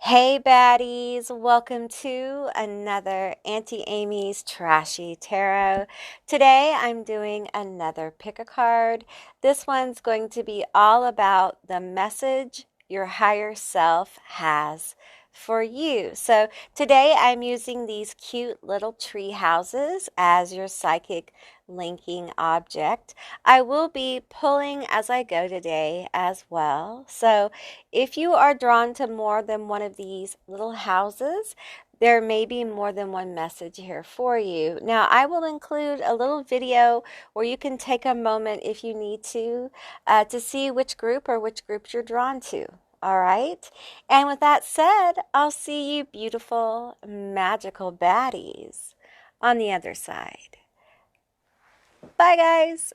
Hey baddies, welcome to another Auntie Amy's Trashy Tarot. Today I'm doing another pick a card. This one's going to be all about the message your higher self has for you. So today I'm using these cute little tree houses as your psychic linking object. I will be pulling as I go today as well. So if you are drawn to more than one of these little houses, there may be more than one message here for you. Now, I will include a little video where you can take a moment if you need to see which group or which groups you're drawn to. All right. And with that said, I'll see you beautiful, magical baddies on the other side. Bye, guys.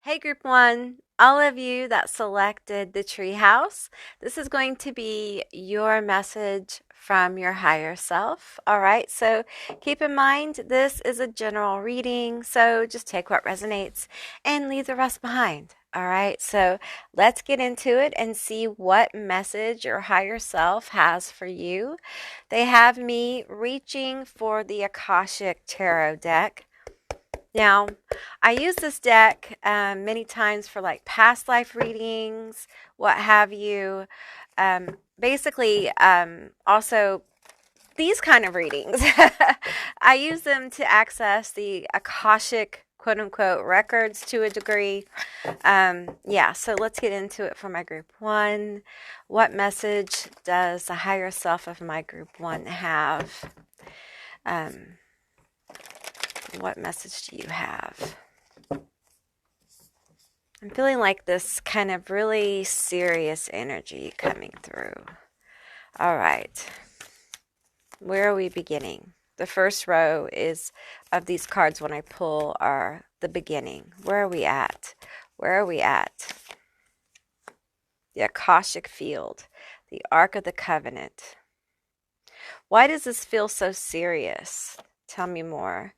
Hey, Group 1, all of you that selected the treehouse, this is going to be your message from your higher self. All right, so keep in mind this is a general reading, so just take what resonates and leave the rest behind. All right, so let's get into it and see what message your higher self has for you. They have me reaching for the Akashic Tarot deck. Now, I use this deck many times for like past life readings, what have you. Also these kind of readings. I use them to access the Akashic quote unquote records to a degree. Yeah, so let's get into it for my group 1. What message does the higher self of my group 1 have? What message do you have? I'm feeling like this kind of really serious energy coming through. All right. Where are we beginning? The first row is of these cards when I pull are the beginning. Where are we at? Where are we at? The Akashic Field, the Ark of the Covenant. Why does this feel so serious? Tell me more.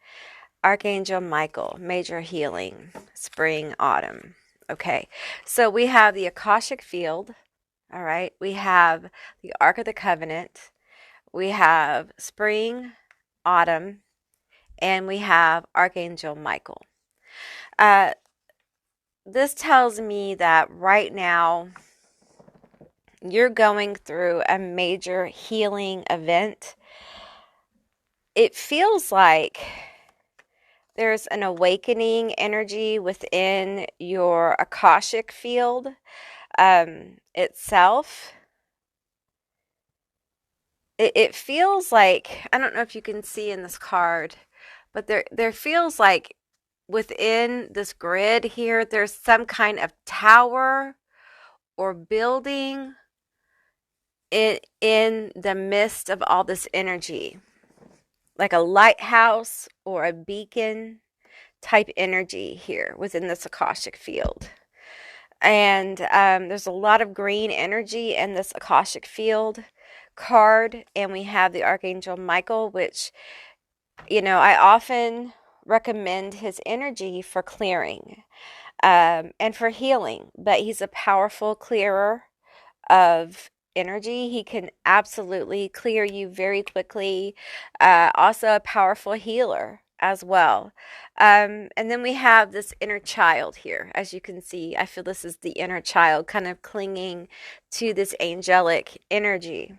Archangel Michael, major healing, spring, autumn. Okay, so we have the Akashic Field, all right? We have the Ark of the Covenant. We have spring, autumn, and we have Archangel Michael. This tells me that right now you're going through a major healing event. It feels like there's an awakening energy within your Akashic field itself. It feels like, I don't know if you can see in this card, but there feels like within this grid here, there's some kind of tower or building in the midst of all this energy. Like a lighthouse or a beacon type energy here within this Akashic field. And there's a lot of green energy in this Akashic field card. And we have the Archangel Michael, which, you know, I often recommend his energy for clearing and for healing. But he's a powerful clearer of energy. He can absolutely clear you very quickly. Also a powerful healer as well. And then we have this inner child here. As you can see, I feel this is the inner child kind of clinging to this angelic energy.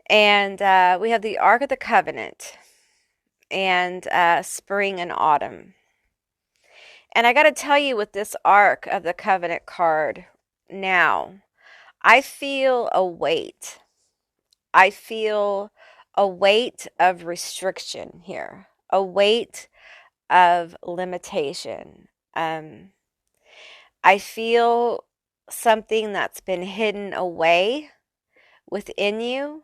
And we have the Ark of the Covenant and spring and autumn. And I got to tell you, with this Ark of the Covenant card now, I feel a weight. I feel a weight of restriction here, a weight of limitation. I feel something that's been hidden away within you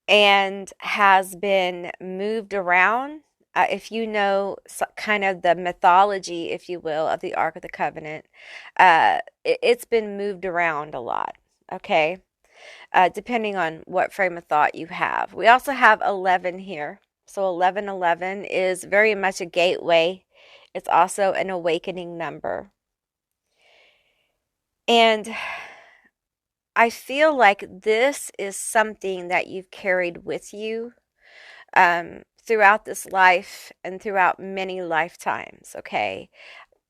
and has been moved around. If you know kind of the mythology, if you will, of the Ark of the Covenant, it's been moved around a lot, okay? Depending on what frame of thought you have. We also have 11 here. So 1111 is very much a gateway. It's also an awakening number. And I feel like this is something that you've carried with you throughout this life and throughout many lifetimes, okay?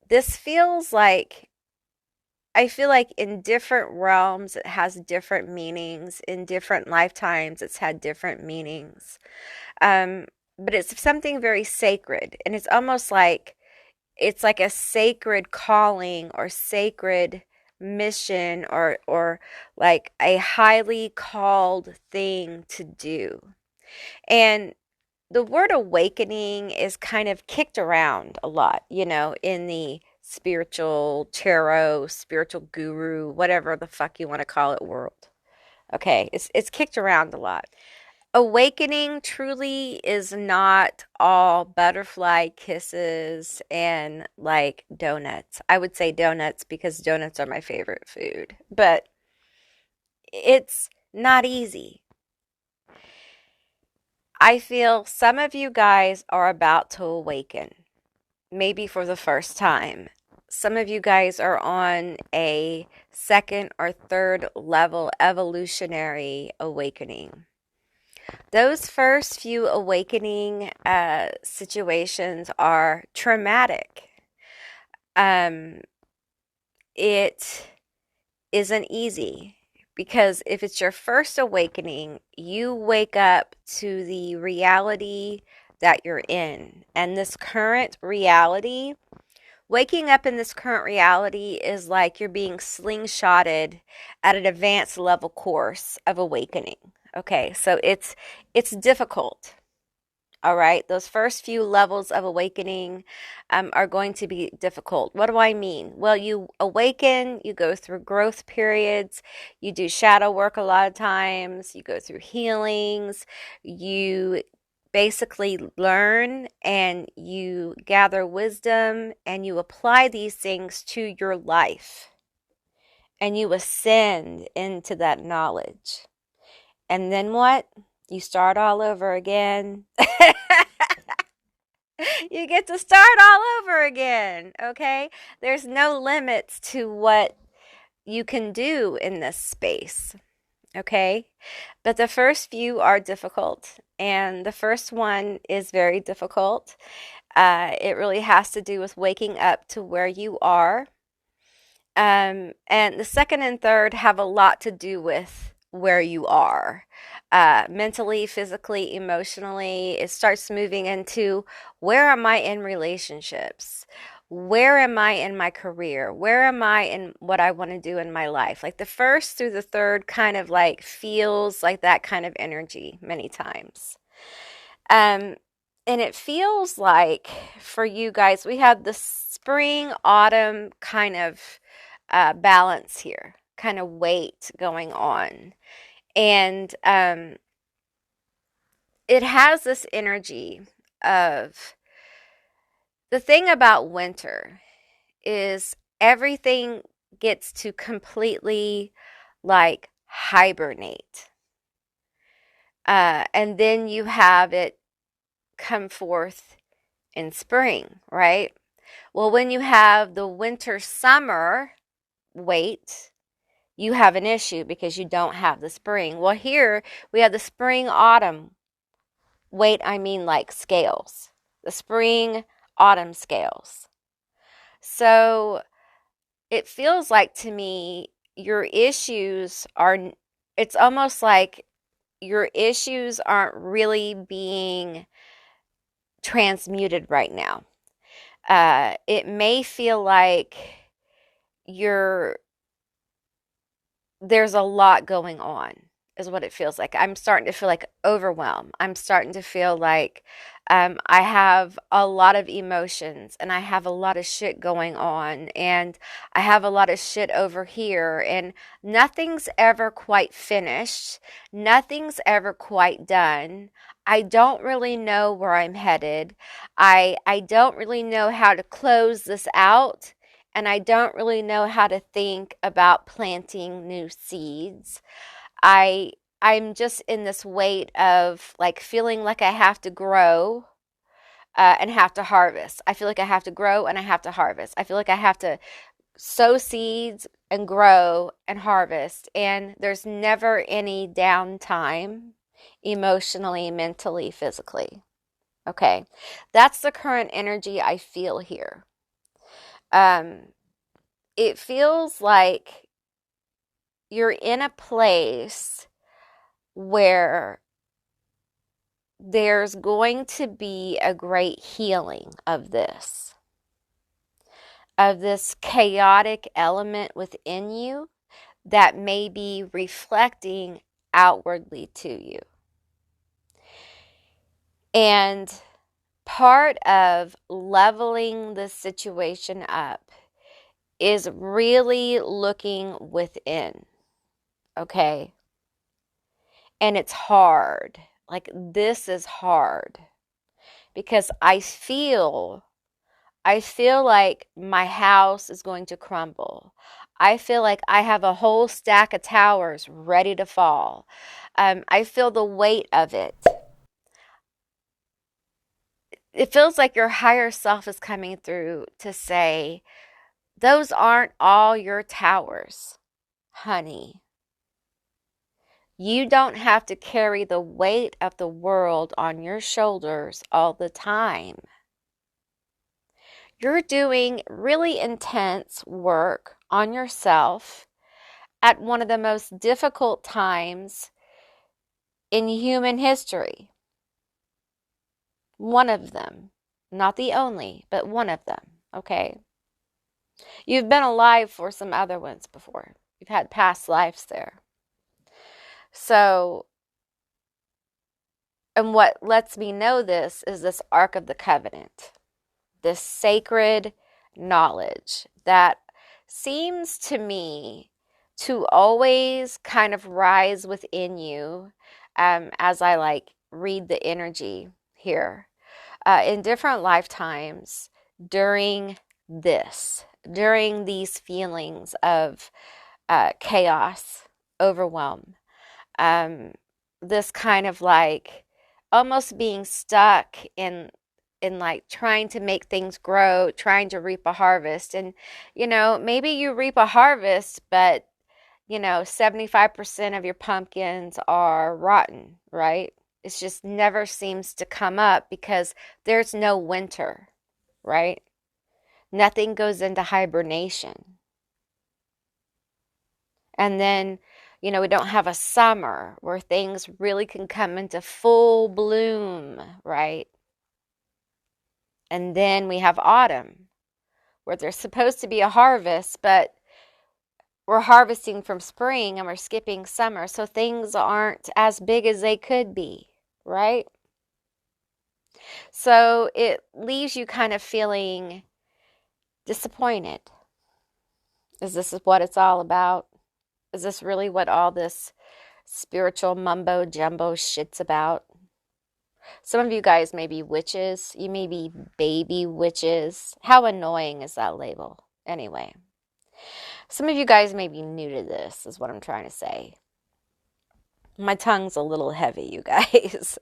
This feels like, I feel like in different realms it has different meanings. In different lifetimes it's had different meanings. Um, but it's something very sacred, and it's like a sacred calling or sacred mission or like a highly called thing to do. And the word awakening is kind of kicked around a lot, in the spiritual tarot, spiritual guru, whatever the fuck you want to call it world. Okay, it's kicked around a lot. Awakening truly is not all butterfly kisses and like donuts. I would say donuts because donuts are my favorite food, but it's not easy. I feel some of you guys are about to awaken, maybe for the first time. Some of you guys are on a second or third level evolutionary awakening. Those first few awakening situations are traumatic. It isn't easy because if it's your first awakening, you wake up to the reality that you're in. And this current reality, waking up in this current reality is like you're being slingshotted at an advanced level course of awakening. Okay, so it's difficult. All right, those first few levels of awakening are going to be difficult. What do I mean? Well, you awaken, you go through growth periods, you do shadow work a lot of times, you go through healings, you basically learn and you gather wisdom and you apply these things to your life and you ascend into that knowledge. And then what? You start all over again. You get to start all over again, okay? There's no limits to what you can do in this space, okay? But the first few are difficult, and the first one is very difficult. It really has to do with waking up to where you are. And the second and third have a lot to do with where you are. Mentally, physically, emotionally. It starts moving into where am I in relationships? Where am I in my career? Where am I in what I want to do in my life? Like the first through the third kind of like feels like that kind of energy many times. Um, and it feels like for you guys, we have the spring, autumn kind of balance here, kind of weight going on. And it has this energy of the thing about winter is everything gets to completely like hibernate. And then you have it come forth in spring, right? Well, when you have the winter summer wait, you have an issue because you don't have the spring. Well, here we have the spring autumn wait, I mean like scales, the spring autumn scales. So it feels like to me your issues are, it's almost like your issues aren't really being transmuted right now. It may feel like there's a lot going on, is what it feels like. I'm starting to feel like overwhelmed. I'm starting to feel like I have a lot of emotions and I have a lot of shit going on and I have a lot of shit over here and nothing's ever quite finished. Nothing's ever quite done. I don't really know where I'm headed. I don't really know how to close this out. And I don't really know how to think about planting new seeds. I I'm just in this weight of like feeling like I have to grow and have to harvest. I feel like I have to grow and I have to harvest. I feel like I have to sow seeds and grow and harvest. And there's never any downtime emotionally, mentally, physically. Okay. That's the current energy I feel here. It feels like you're in a place where there's going to be a great healing of this chaotic element within you that may be reflecting outwardly to you. And part of leveling the situation up is really looking within, okay? And it's hard. Like, this is hard because I feel like my house is going to crumble. I feel like I have a whole stack of towers ready to fall. I feel the weight of it. It feels like your higher self is coming through to say, those aren't all your towers, honey. You don't have to carry the weight of the world on your shoulders all the time. You're doing really intense work on yourself at one of the most difficult times in human history. One of them. Not the only, but one of them, okay? You've been alive for some other ones before. You've had past lives there. So, and what lets me know this is this Ark of the Covenant, this sacred knowledge that seems to me to always kind of rise within you as I like read the energy here in different lifetimes during these feelings of chaos, overwhelm, this kind of like almost being stuck in like trying to make things grow, trying to reap a harvest. And maybe you reap a harvest, but 75% of your pumpkins are rotten, right? It just never seems to come up because there's no winter, right? Nothing goes into hibernation. And then, we don't have a summer where things really can come into full bloom, right? And then we have autumn where there's supposed to be a harvest, but we're harvesting from spring and we're skipping summer. So things aren't as big as they could be, right? So it leaves you kind of feeling disappointed. Is this what it's all about? Is this really what all this spiritual mumbo jumbo shit's about? Some of you guys may be witches. You may be baby witches. How annoying is that label? Anyway, some of you guys may be new to this, is what I'm trying to say. My tongue's a little heavy, you guys.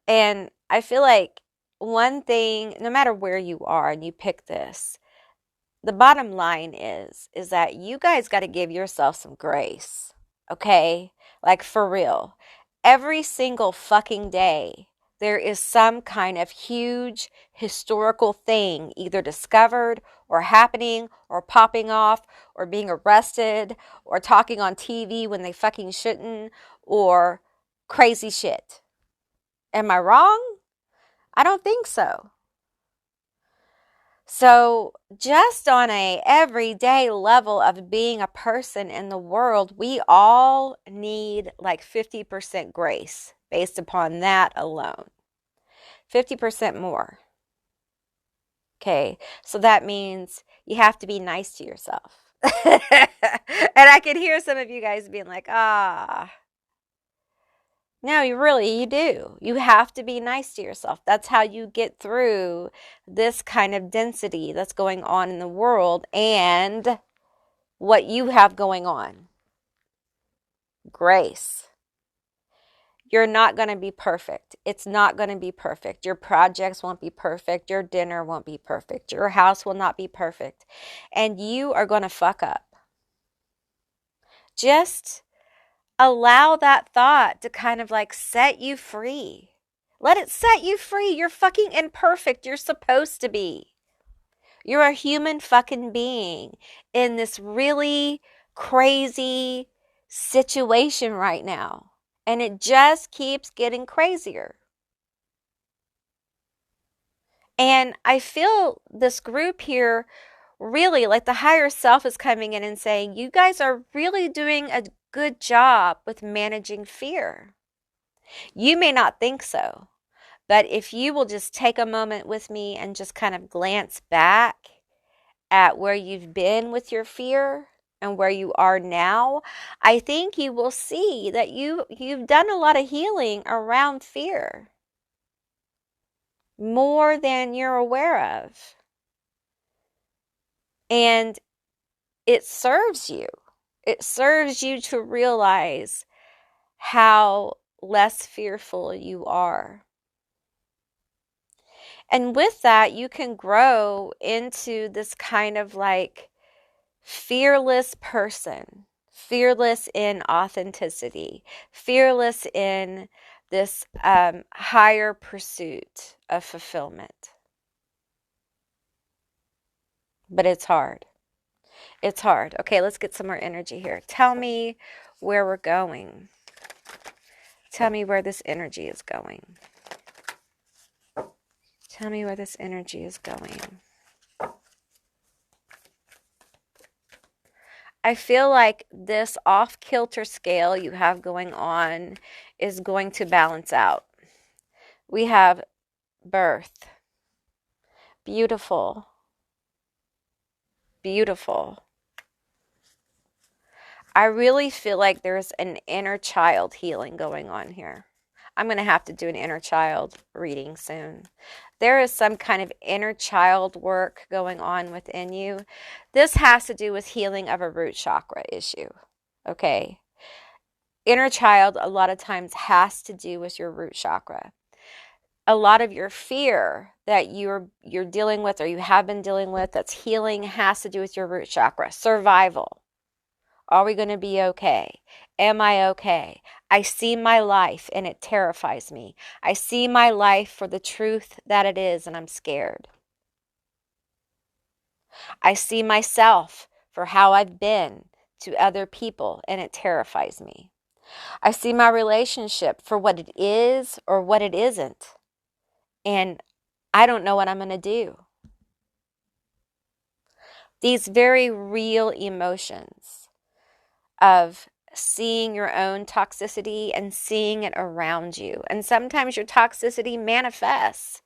And I feel like one thing, no matter where you are and you pick this, the bottom line is that you guys got to give yourself some grace, okay? Like, for real. Every single fucking day, there is some kind of huge historical thing either discovered or happening or popping off or being arrested or talking on TV when they fucking shouldn't, or crazy shit. Am I wrong? I don't think so. So just on a everyday level of being a person in the world, we all need like 50% grace based upon that alone. 50% more. Okay, so that means you have to be nice to yourself. And I can hear some of you guys being like, no, you do. You have to be nice to yourself. That's how you get through this kind of density that's going on in the world and what you have going on. grace. You're not going to be perfect. It's not going to be perfect. Your projects won't be perfect. Your dinner won't be perfect. Your house will not be perfect. And you are going to fuck up. Just allow that thought to kind of like set you free. Let it set you free. You're fucking imperfect. You're supposed to be. You're a human fucking being in this really crazy situation right now. And it just keeps getting crazier. And I feel this group here really like the higher self is coming in and saying, you guys are really doing a good job with managing fear. You may not think so, but if you will just take a moment with me and just kind of glance back at where you've been with your fear and where you are now, I think you will see that you've done a lot of healing around fear. More than you're aware of. And it serves you. It serves you to realize how less fearful you are. And with that, you can grow into this kind of like fearless person, fearless in authenticity, fearless in this higher pursuit of fulfillment. But it's hard. It's hard. Okay, let's get some more energy here. Tell me where we're going. Tell me where this energy is going. Tell me where this energy is going. I feel like this off-kilter scale you have going on is going to balance out. We have birth. Beautiful. Beautiful. I really feel like there's an inner child healing going on here. I'm going to have to do an inner child reading soon. There is some kind of inner child work going on within you. This has to do with healing of a root chakra issue. Okay. Inner child a lot of times has to do with your root chakra. A lot of your fear that you're dealing with or you have been dealing with that's healing has to do with your root chakra. Survival. Are we going to be okay? Am I okay? I see my life and it terrifies me. I see my life for the truth that it is and I'm scared. I see myself for how I've been to other people and it terrifies me. I see my relationship for what it is or what it isn't. And I don't know what I'm going to do. These very real emotions of seeing your own toxicity and seeing it around you. And sometimes your toxicity manifests.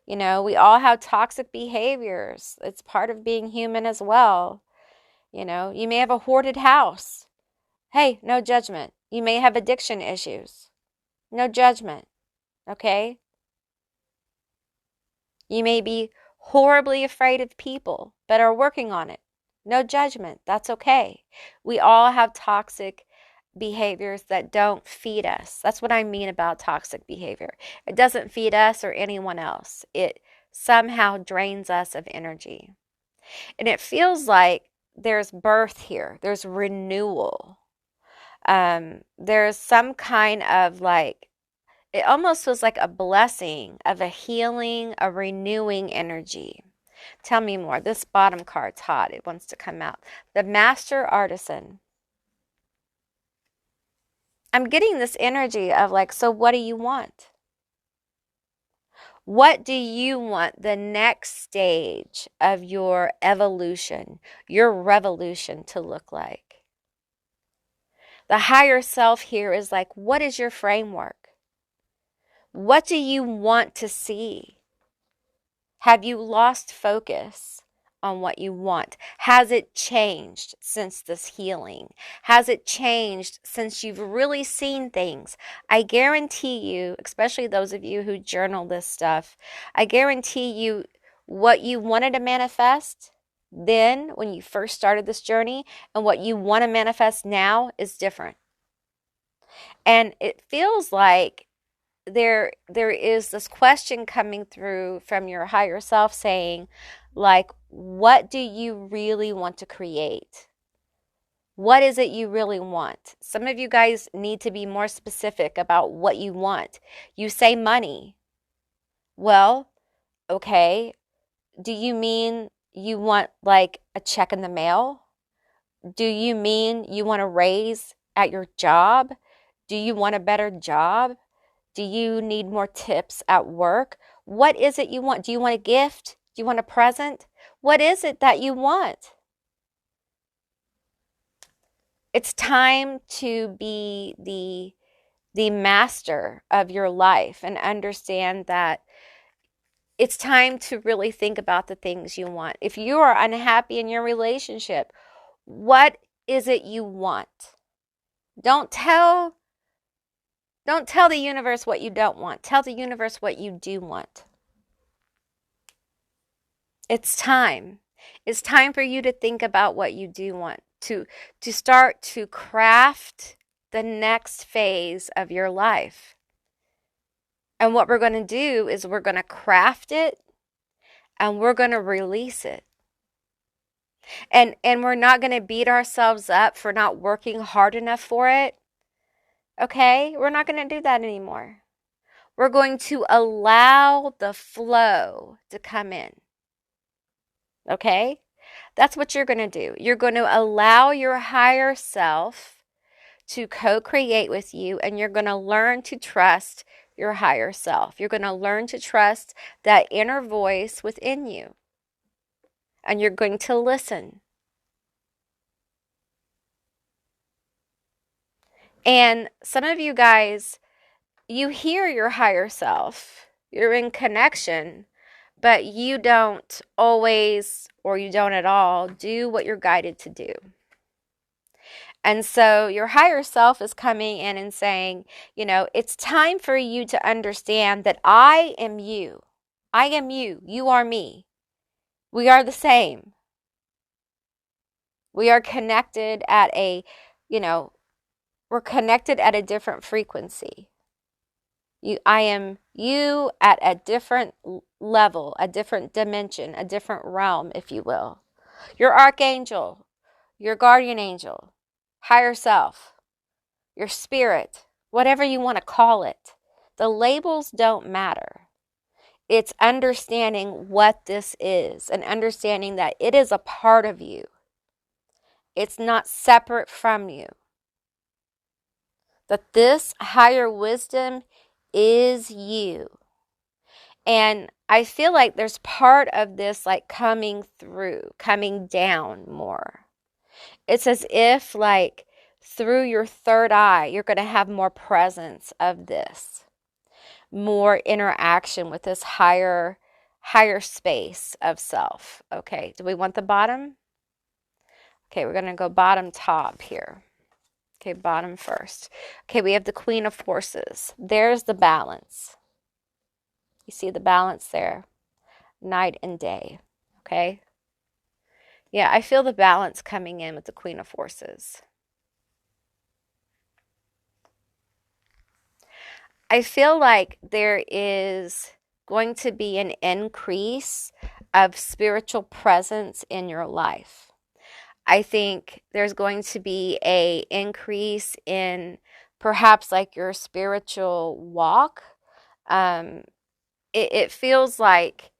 You know, we all have toxic behaviors. It's part of being human as well. You know, you may have a hoarded house. Hey, no judgment. You may have addiction issues. No judgment. Okay? You may be horribly afraid of people, but are working on it. No judgment. That's okay. We all have toxic behaviors that don't feed us. That's what I mean about toxic behavior. It doesn't feed us or anyone else. It somehow drains us of energy. And it feels like there's birth here. There's renewal. There's some kind of like, it almost was like a blessing of a healing, a renewing energy. Tell me more. This bottom card's hot. It wants to come out. The Master Artisan. I'm getting this energy of like, so what do you want? What do you want the next stage of your evolution, your revolution to look like? The higher self here is like, what is your framework? What do you want to see? Have you lost focus on what you want? Has it changed since this healing? Has it changed since you've really seen things? I guarantee you, especially those of you who journal this stuff, I guarantee you what you wanted to manifest then when you first started this journey and what you want to manifest now is different. And it feels like there is this question coming through from your higher self saying, like, what do you really want to create? What is it you really want? Some of you guys need to be more specific about what you want. You say money. Well, okay. Do you mean you want like a check in the mail? Do you mean you want a raise at your job? Do you want a better job? Do you need more tips at work? What is it you want? Do you want a gift? Do you want a present? What is it that you want? It's time to be the master of your life and understand that it's time to really think about the things you want. If you are unhappy in your relationship, what is it you want? Don't tell the universe what you don't want. Tell the universe what you do want. It's time. It's time for you to think about what you do want, to start to craft the next phase of your life. And what we're going to do is we're going to craft it and we're going to release it. And we're not going to beat ourselves up for not working hard enough for it. Okay? We're not going to do that anymore. We're going to allow the flow to come in. Okay? That's what you're going to do. You're going to allow your higher self to co-create with you, and you're going to learn to trust your higher self. You're going to learn to trust that inner voice within you. And you're going to listen. And some of you guys, you hear your higher self. You're in connection, but you don't always, or you don't at all, do what you're guided to do. And so your higher self is coming in and saying, you know, it's time for you to understand that I am you. I am you. You are me. We are the same. We are connected at a, we're connected at a different frequency. I am you at a different level, a different dimension, a different realm, if you will. Your archangel, your guardian angel, higher self, your spirit, whatever you want to call it. The labels don't matter. It's understanding what this is and understanding that it is a part of you. It's not separate from you. That this higher wisdom is you. And I feel like there's part of this like coming through, coming down more. It's as if like through your third eye, you're going to have more presence of this, more interaction with this higher space of self. Okay, do we want the bottom? Okay, we're going to go bottom top here. Okay, bottom first. Okay, we have the Queen of Forces. There's the balance. You see the balance there? Night and day. Okay? Yeah, I feel the balance coming in with the Queen of Forces. I feel like there is going to be an increase of spiritual presence in your life. I think there's going to be an increase in perhaps like your spiritual walk. It feels like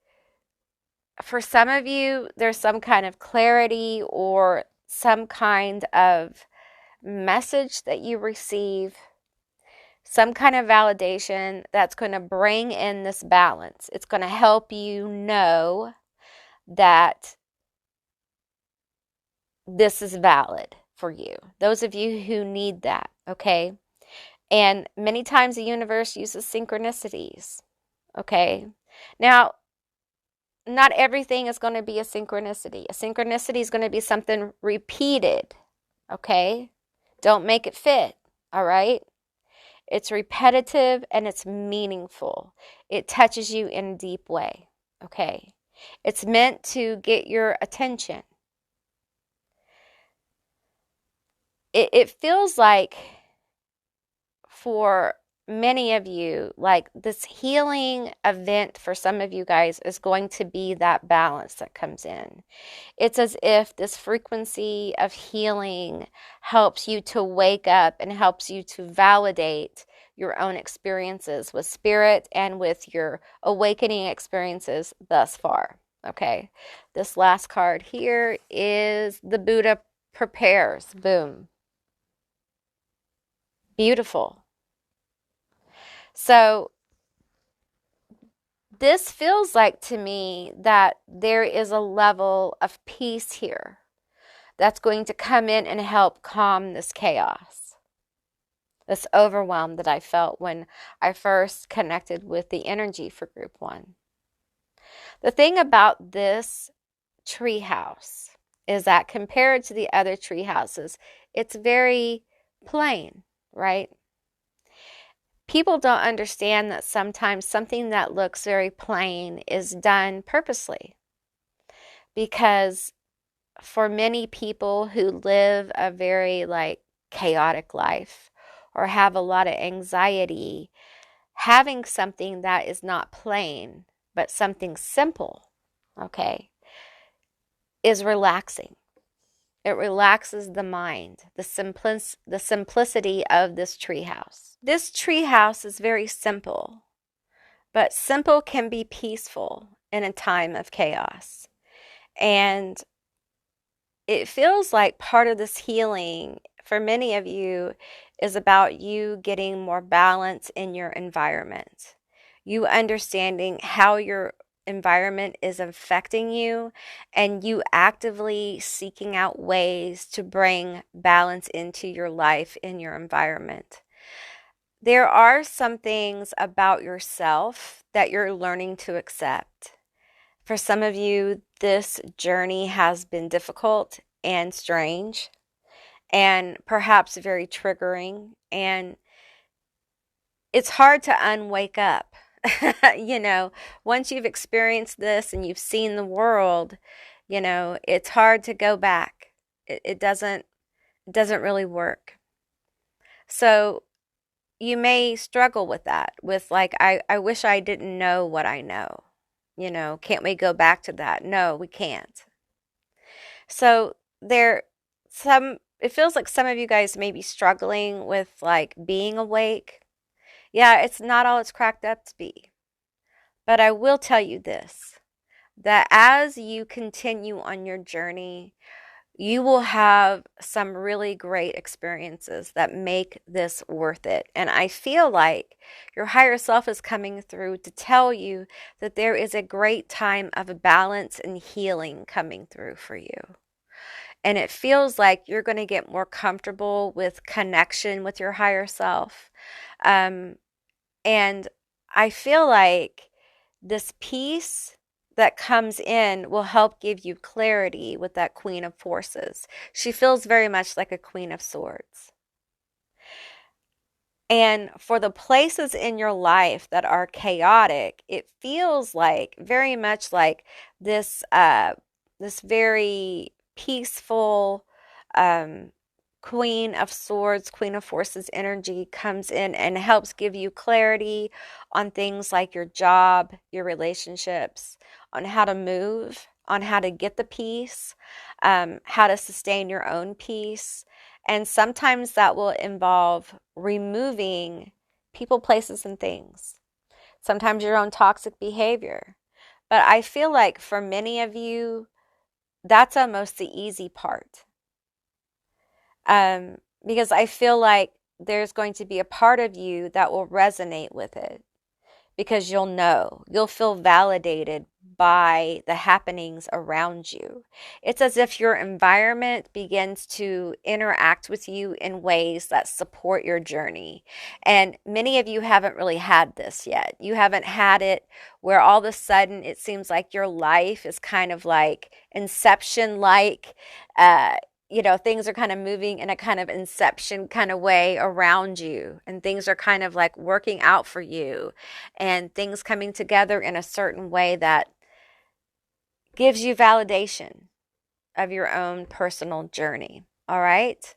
for some of you, there's some kind of clarity or some kind of message that you receive, some kind of validation that's going to bring in this balance. It's going to help you know that this is valid for you. Those of you who need that, okay? And many times the universe uses synchronicities, okay? Now, not everything is going to be a synchronicity. A synchronicity is going to be something repeated, okay? Don't make it fit, all right? It's repetitive and it's meaningful. It touches you in a deep way, okay? It's meant to get your attention. It feels like for many of you, like this healing event for some of you guys is going to be that balance that comes in. It's as if this frequency of healing helps you to wake up and helps you to validate your own experiences with spirit and with your awakening experiences thus far. Okay, this last card here is the Buddha prepares. Boom. Beautiful. So this feels like to me that there is a level of peace here that's going to come in and help calm this chaos, this overwhelm that I felt when I first connected with the energy for group 1. The thing about this tree house is that compared to the other tree houses, it's very plain, right? People don't understand that sometimes something that looks very plain is done purposely, because for many people who live a very chaotic life or have a lot of anxiety, having something that is not plain but something simple, okay, is relaxing. It relaxes the mind, the simplicity of this treehouse. This treehouse is very simple, but simple can be peaceful in a time of chaos. And it feels like part of this healing for many of you is about you getting more balance in your environment. You understanding how your environment is affecting you, and you actively seeking out ways to bring balance into your life, in your environment. There are some things about yourself that you're learning to accept. For some of you, this journey has been difficult and strange and perhaps very triggering, and it's hard to unwake up. Once you've experienced this and you've seen the world, it's hard to go back. It doesn't really work. So you may struggle with that, with I wish I didn't know what I know. Can't we go back to that? No, we can't. So it feels like some of you guys may be struggling with being awake. Yeah, it's not all it's cracked up to be. But I will tell you this, that as you continue on your journey, you will have some really great experiences that make this worth it. And I feel like your higher self is coming through to tell you that there is a great time of balance and healing coming through for you. And it feels like you're going to get more comfortable with connection with your higher self. And I feel like this peace that comes in will help give you clarity with that Queen of Forces. She feels very much like a Queen of Swords. And for the places in your life that are chaotic, it feels like very much like this very peaceful Queen of Swords, Queen of Forces energy comes in and helps give you clarity on things like your job, your relationships, on how to move, on how to get the peace, how to sustain your own peace. And sometimes that will involve removing people, places, and things. Sometimes your own toxic behavior. But I feel like for many of you, that's almost the easy part. Because I feel like there's going to be a part of you that will resonate with it, because you'll feel validated by the happenings around you. It's as if your environment begins to interact with you in ways that support your journey. And many of you haven't really had this yet. You haven't had it where all of a sudden it seems like your life is kind of like Inception-like. Things are kind of moving in a kind of Inception kind of way around you, and things are kind of like working out for you, and things coming together in a certain way that gives you validation of your own personal journey. All right?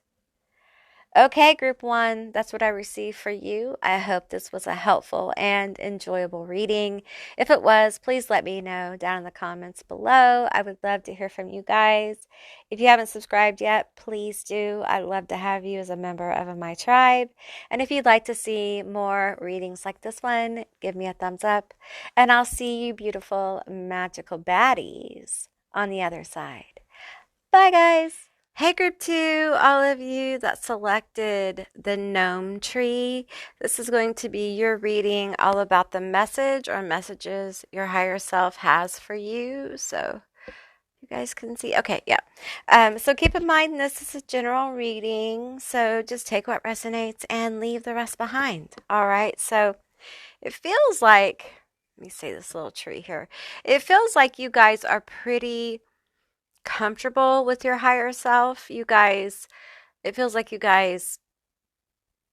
Okay, group one, that's what I received for you. I hope this was a helpful and enjoyable reading. If it was, please let me know down in the comments below. I would love to hear from you guys. If you haven't subscribed yet, please do. I'd love to have you as a member of my tribe. And if you'd like to see more readings like this one, give me a thumbs up. And I'll see you beautiful, magical baddies on the other side. Bye, guys. Hey, group two, all of you that selected the Gnome tree. This is going to be your reading all about the message or messages your higher self has for you. So you guys can see. Okay, yeah. So keep in mind this is a general reading. So just take what resonates and leave the rest behind. All right. So it feels like, let me say this little tree here. It feels like you guys are pretty comfortable with your higher self. You guys, it feels like you guys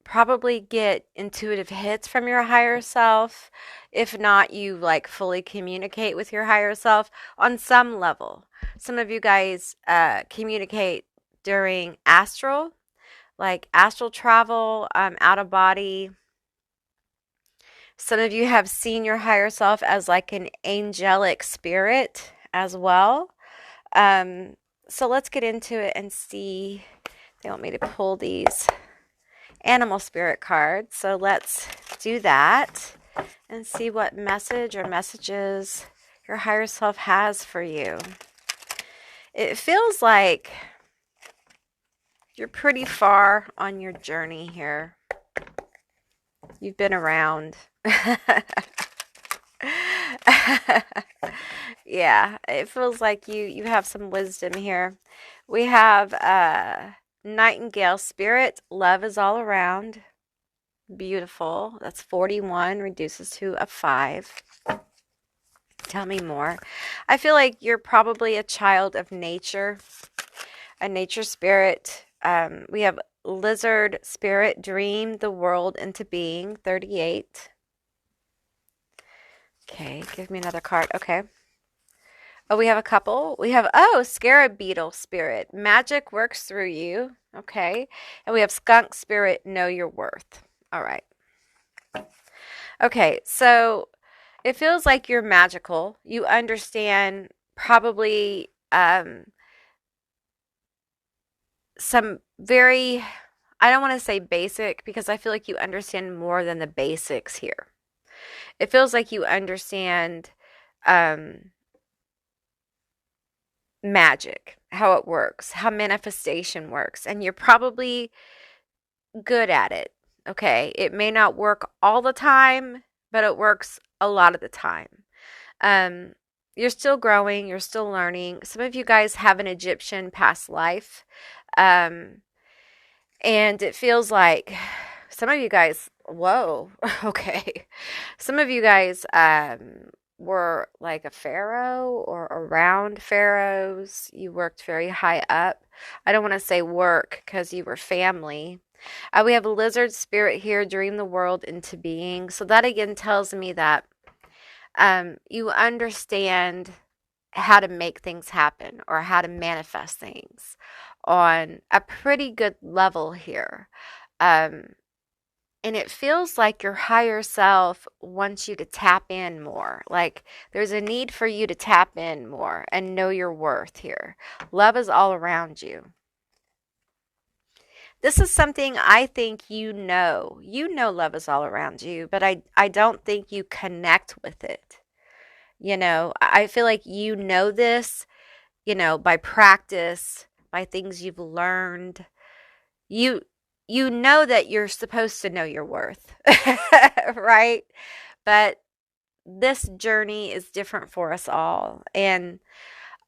probably get intuitive hits from your higher self. If not, you like fully communicate with your higher self on some level. Some of you guys communicate during astral, like astral travel, out of body. Some of you have seen your higher self as like an angelic spirit as well. So let's get into it and see. They want me to pull these animal spirit cards. So let's do that and see what message or messages your higher self has for you. It feels like you're pretty far on your journey here. You've been around. Yeah, it feels like you have some wisdom here. We have Nightingale Spirit. Love is all around. Beautiful. That's 41, reduces to a 5. Tell me more. I feel like you're probably a child of nature, a nature spirit. We have Lizard Spirit. Dream the world into being. 38. Okay, give me another card. Okay. Oh, we have a couple. We have, Scarab Beetle Spirit. Magic works through you. Okay. And we have Skunk Spirit. Know your worth. All right. Okay. So it feels like you're magical. You understand probably some very, I don't want to say basic because I feel like you understand more than the basics here. It feels like you understand magic, how it works, how manifestation works, and you're probably good at it. Okay, it may not work all the time, but it works a lot of the time. You're still growing, you're still learning. Some of you guys have an Egyptian past life, and it feels like some of you guys, whoa, okay, some of you guys were like a pharaoh or around pharaohs. You worked very high up. I don't want to say work because you were family. We have a lizard spirit here, dream the world into being. So that again tells me that you understand how to make things happen or how to manifest things on a pretty good level here. And it feels like your higher self wants you to tap in more. Like there's a need for you to tap in more and know your worth here. Love is all around you. This is something I think you know. You know love is all around you, but I don't think you connect with it. You know, I feel like you know this, by practice, by things you've learned. You know that you're supposed to know your worth, right? But this journey is different for us all. And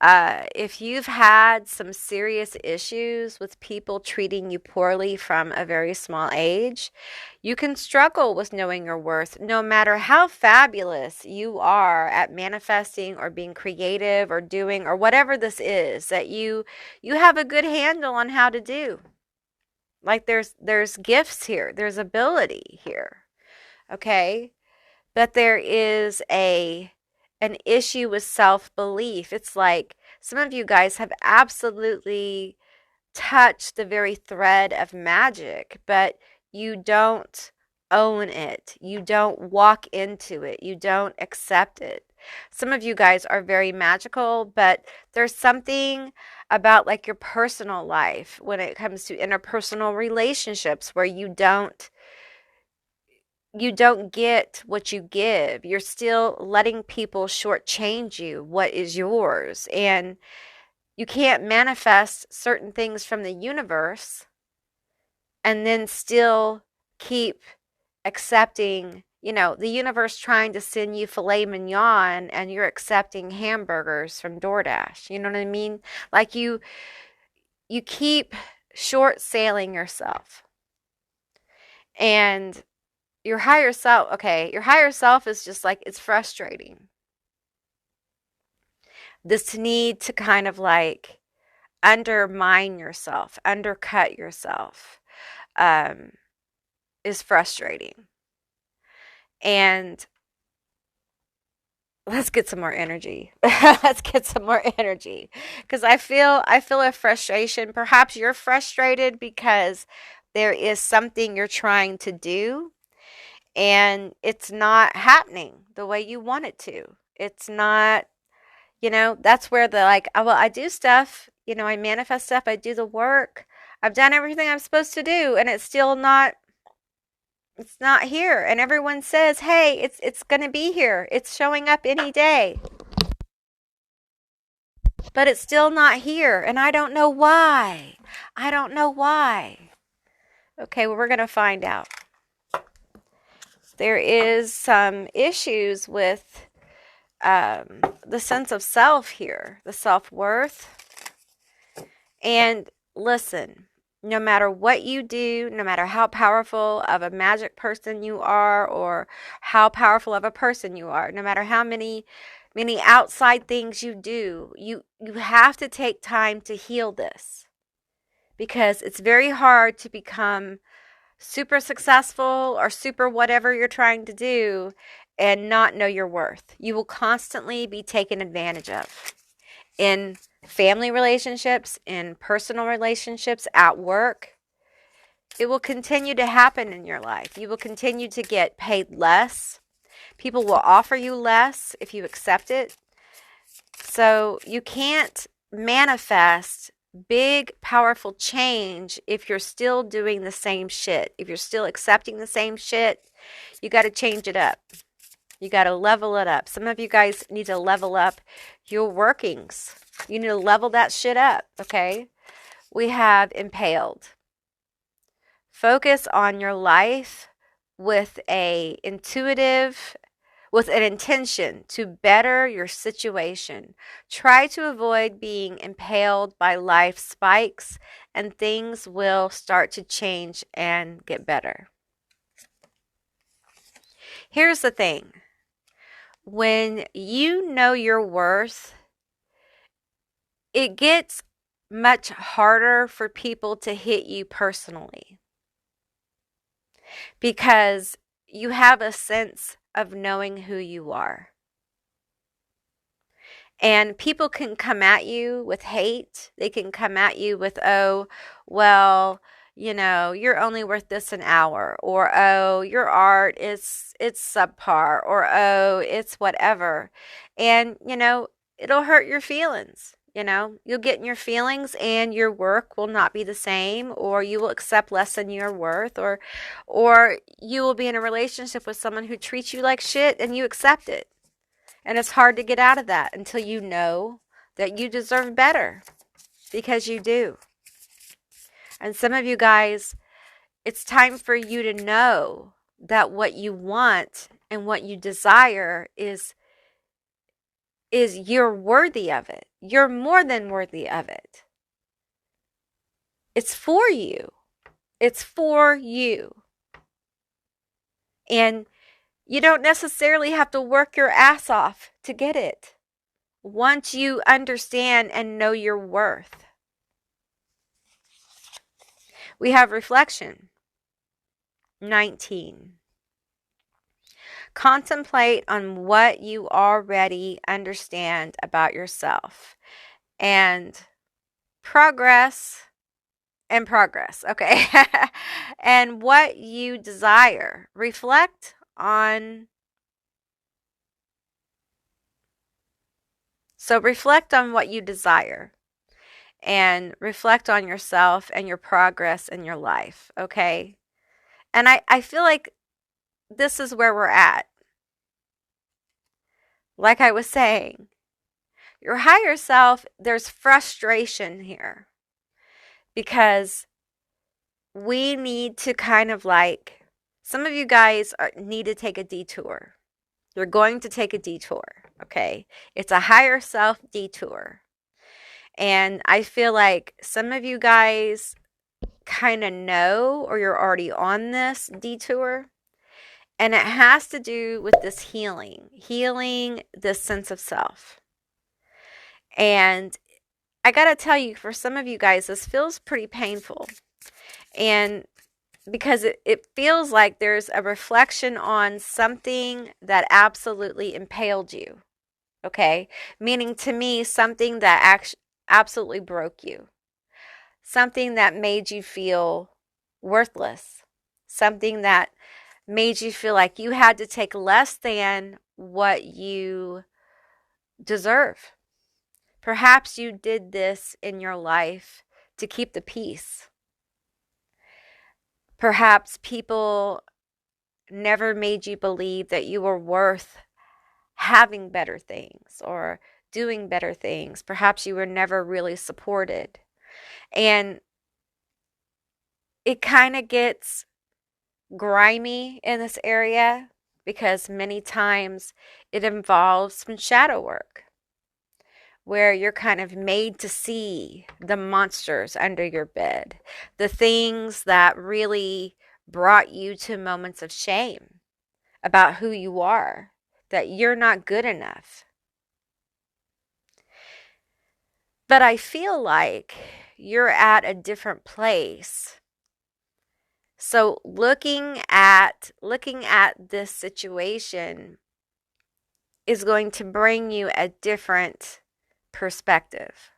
if you've had some serious issues with people treating you poorly from a very small age, you can struggle with knowing your worth no matter how fabulous you are at manifesting or being creative or doing or whatever this is that you have a good handle on how to do. Like there's gifts here. There's ability here. Okay? But there is an issue with self-belief. It's like some of you guys have absolutely touch the very thread of magic, but you don't own it. You don't walk into it. You don't accept it. Some of you guys are very magical, but there's something about like your personal life when it comes to interpersonal relationships where you don't get what you give. You're still letting people shortchange you what is yours. And you can't manifest certain things from the universe and then still keep accepting, the universe trying to send you filet mignon and you're accepting hamburgers from DoorDash. You know what I mean? Like you keep short sailing yourself. And your higher self is just like, it's frustrating. This need to kind of like undermine yourself, undercut yourself, is frustrating. And let's get some more energy. Let's get some more energy. Because I feel a frustration. Perhaps you're frustrated because there is something you're trying to do and it's not happening the way you want it to. It's not, that's where the like, well, I do stuff, I manifest stuff, I do the work, I've done everything I'm supposed to do, and it's not here. And everyone says, hey, it's going to be here. It's showing up any day. But it's still not here. And I don't know why. Okay, well, we're going to find out. There is some issues with the sense of self here, the self-worth. And listen, no matter what you do, no matter how powerful of a magic person you are or how powerful of a person you are, no matter how many outside things you do, you have to take time to heal this. Because it's very hard to become super successful or super whatever you're trying to do and not know your worth. You will constantly be taken advantage of in family relationships, in personal relationships, at work. It will continue to happen in your life. You will continue to get paid less. People will offer you less if you accept it. So you can't manifest big, powerful change if you're still doing the same shit. If you're still accepting the same shit, you got to change it up. You got to level it up. Some of you guys need to level up your workings. You need to level that shit up, okay? We have impaled. Focus on your life with an intention to better your situation. Try to avoid being impaled by life spikes, and things will start to change and get better. Here's the thing. When you know your worth, it gets much harder for people to hit you personally because you have a sense of knowing who you are. And people can come at you with hate. They can come at you with, oh, well, you're only worth this an hour, or, oh, your art it's subpar, or, oh, it's whatever. And, it'll hurt your feelings. You'll get in your feelings and your work will not be the same, or you will accept less than your worth, or you will be in a relationship with someone who treats you like shit and you accept it. And it's hard to get out of that until you know that you deserve better, because you do. And some of you guys, it's time for you to know that what you want and what you desire is you're worthy of it. You're more than worthy of it. It's for you. It's for you. And you don't necessarily have to work your ass off to get it once you understand and know your worth. We have reflection. 19. Contemplate on what you already understand about yourself and progress and progress. Okay. And what you desire. Reflect on. So reflect on what you desire and reflect on yourself and your progress in your life. Okay. And I feel like this is where we're at. Like I was saying, your higher self, there's frustration here because we need to kind of like, some of you guys need to take a detour. You're going to take a detour, okay? It's a higher self detour. And I feel like some of you guys kind of know, or you're already on this detour. And it has to do with this healing this sense of self. And I got to tell you, for some of you guys, this feels pretty painful. And because it feels like there's a reflection on something that absolutely impaled you. Okay? Meaning to me, something that absolutely broke you. Something that made you feel worthless. Something that made you feel like you had to take less than what you deserve. Perhaps you did this in your life to keep the peace. Perhaps people never made you believe that you were worth having better things or doing better things. Perhaps you were never really supported. And it kind of gets grimy in this area because many times it involves some shadow work where you're kind of made to see the monsters under your bed, the things that really brought you to moments of shame about who you are, that you're not good enough. But I feel like you're at a different place. So looking at this situation is going to bring you a different perspective.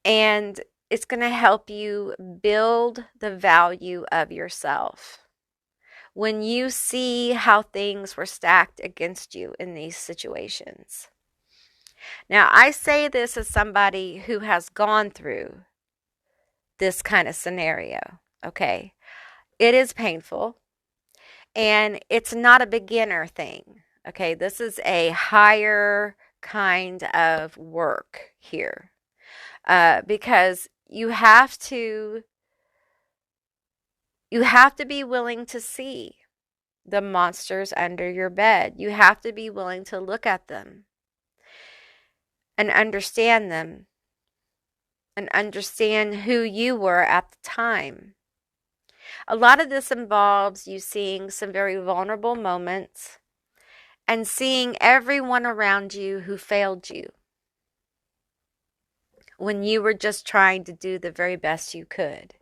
And it's going to help you build the value of yourself. When you see how things were stacked against you in these situations. Now, I say this as somebody who has gone through this kind of scenario, okay? It is painful, and it's not a beginner thing, okay? This is a higher kind of work here because you have to be willing to see the monsters under your bed. You have to be willing to look at them and understand them and understand who you were at the time. A lot of this involves you seeing some very vulnerable moments and seeing everyone around you who failed you when you were just trying to do the very best you could.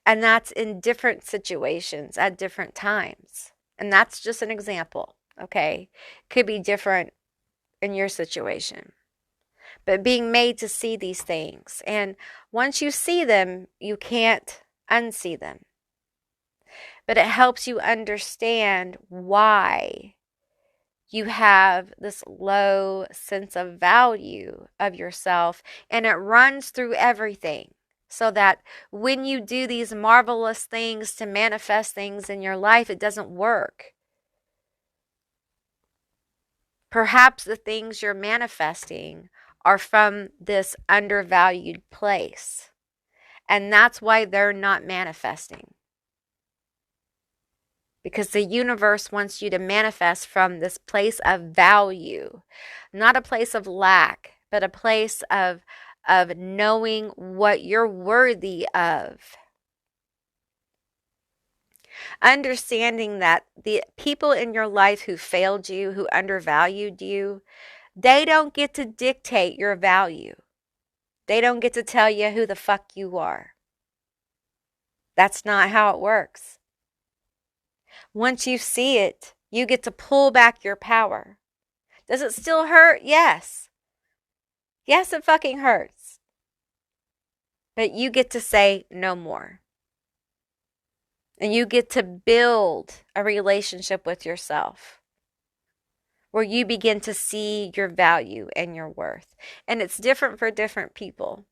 And that's in different situations at different times. And that's just an example, okay? Could be different in your situation. But being made to see these things. And once you see them, you can't unsee them. But it helps you understand why you have this low sense of value of yourself. And it runs through everything. So that when you do these marvelous things to manifest things in your life, it doesn't work. Perhaps the things you're manifesting are from this undervalued place. And that's why they're not manifesting. Because the universe wants you to manifest from this place of value. Not a place of lack, but a place of knowing what you're worthy of. Understanding that the people in your life who failed you, who undervalued you, they don't get to dictate your value. They don't get to tell you who the fuck you are. That's not how it works. Once you see it, you get to pull back your power. Does it still hurt? Yes. Yes, it fucking hurts. But you get to say no more. And you get to build a relationship with yourself where you begin to see your value and your worth. And it's different for different people.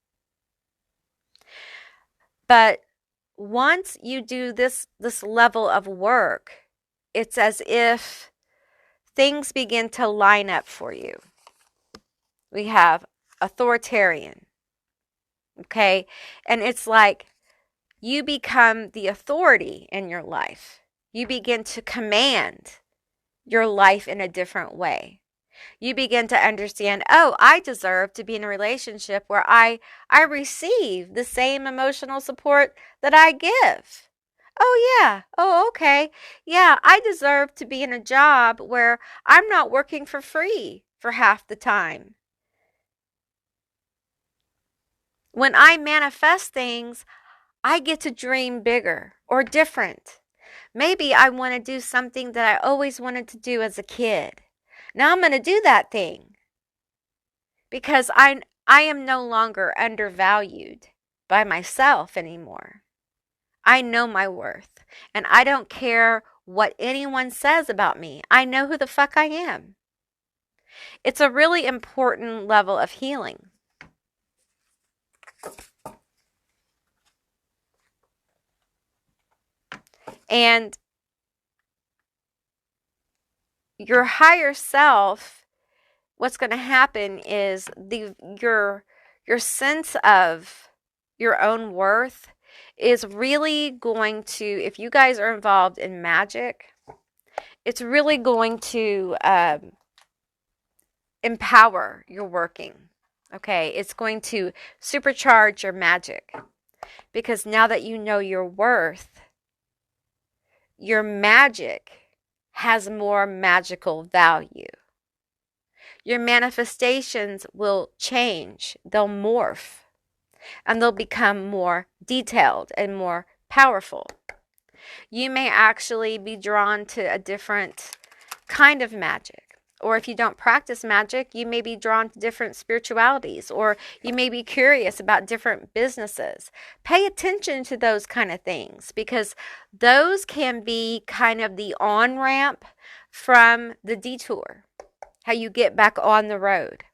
But once you do this level of work, it's as if things begin to line up for you. We have authoritarian, okay? And it's like you become the authority in your life. You begin to command your life in a different way. You begin to understand, oh, I deserve to be in a relationship where I receive the same emotional support that I give. Oh, yeah. Oh, okay. Yeah, I deserve to be in a job where I'm not working for free for half the time. When I manifest things, I get to dream bigger or different. Maybe I want to do something that I always wanted to do as a kid. Now I'm going to do that thing because I am no longer undervalued by myself anymore. I know my worth, and I don't care what anyone says about me. I know who the fuck I am. It's a really important level of healing. And your higher self, what's going to happen is your sense of your own worth is really going to, if you guys are involved in magic, it's really going to empower your working. Okay, it's going to supercharge your magic because now that you know your worth, your magic has more magical value. Your manifestations will change, they'll morph, and they'll become more detailed and more powerful. You may actually be drawn to a different kind of magic. Or if you don't practice magic, you may be drawn to different spiritualities, or you may be curious about different businesses. Pay attention to those kind of things because those can be kind of the on-ramp from the detour, how you get back on the road,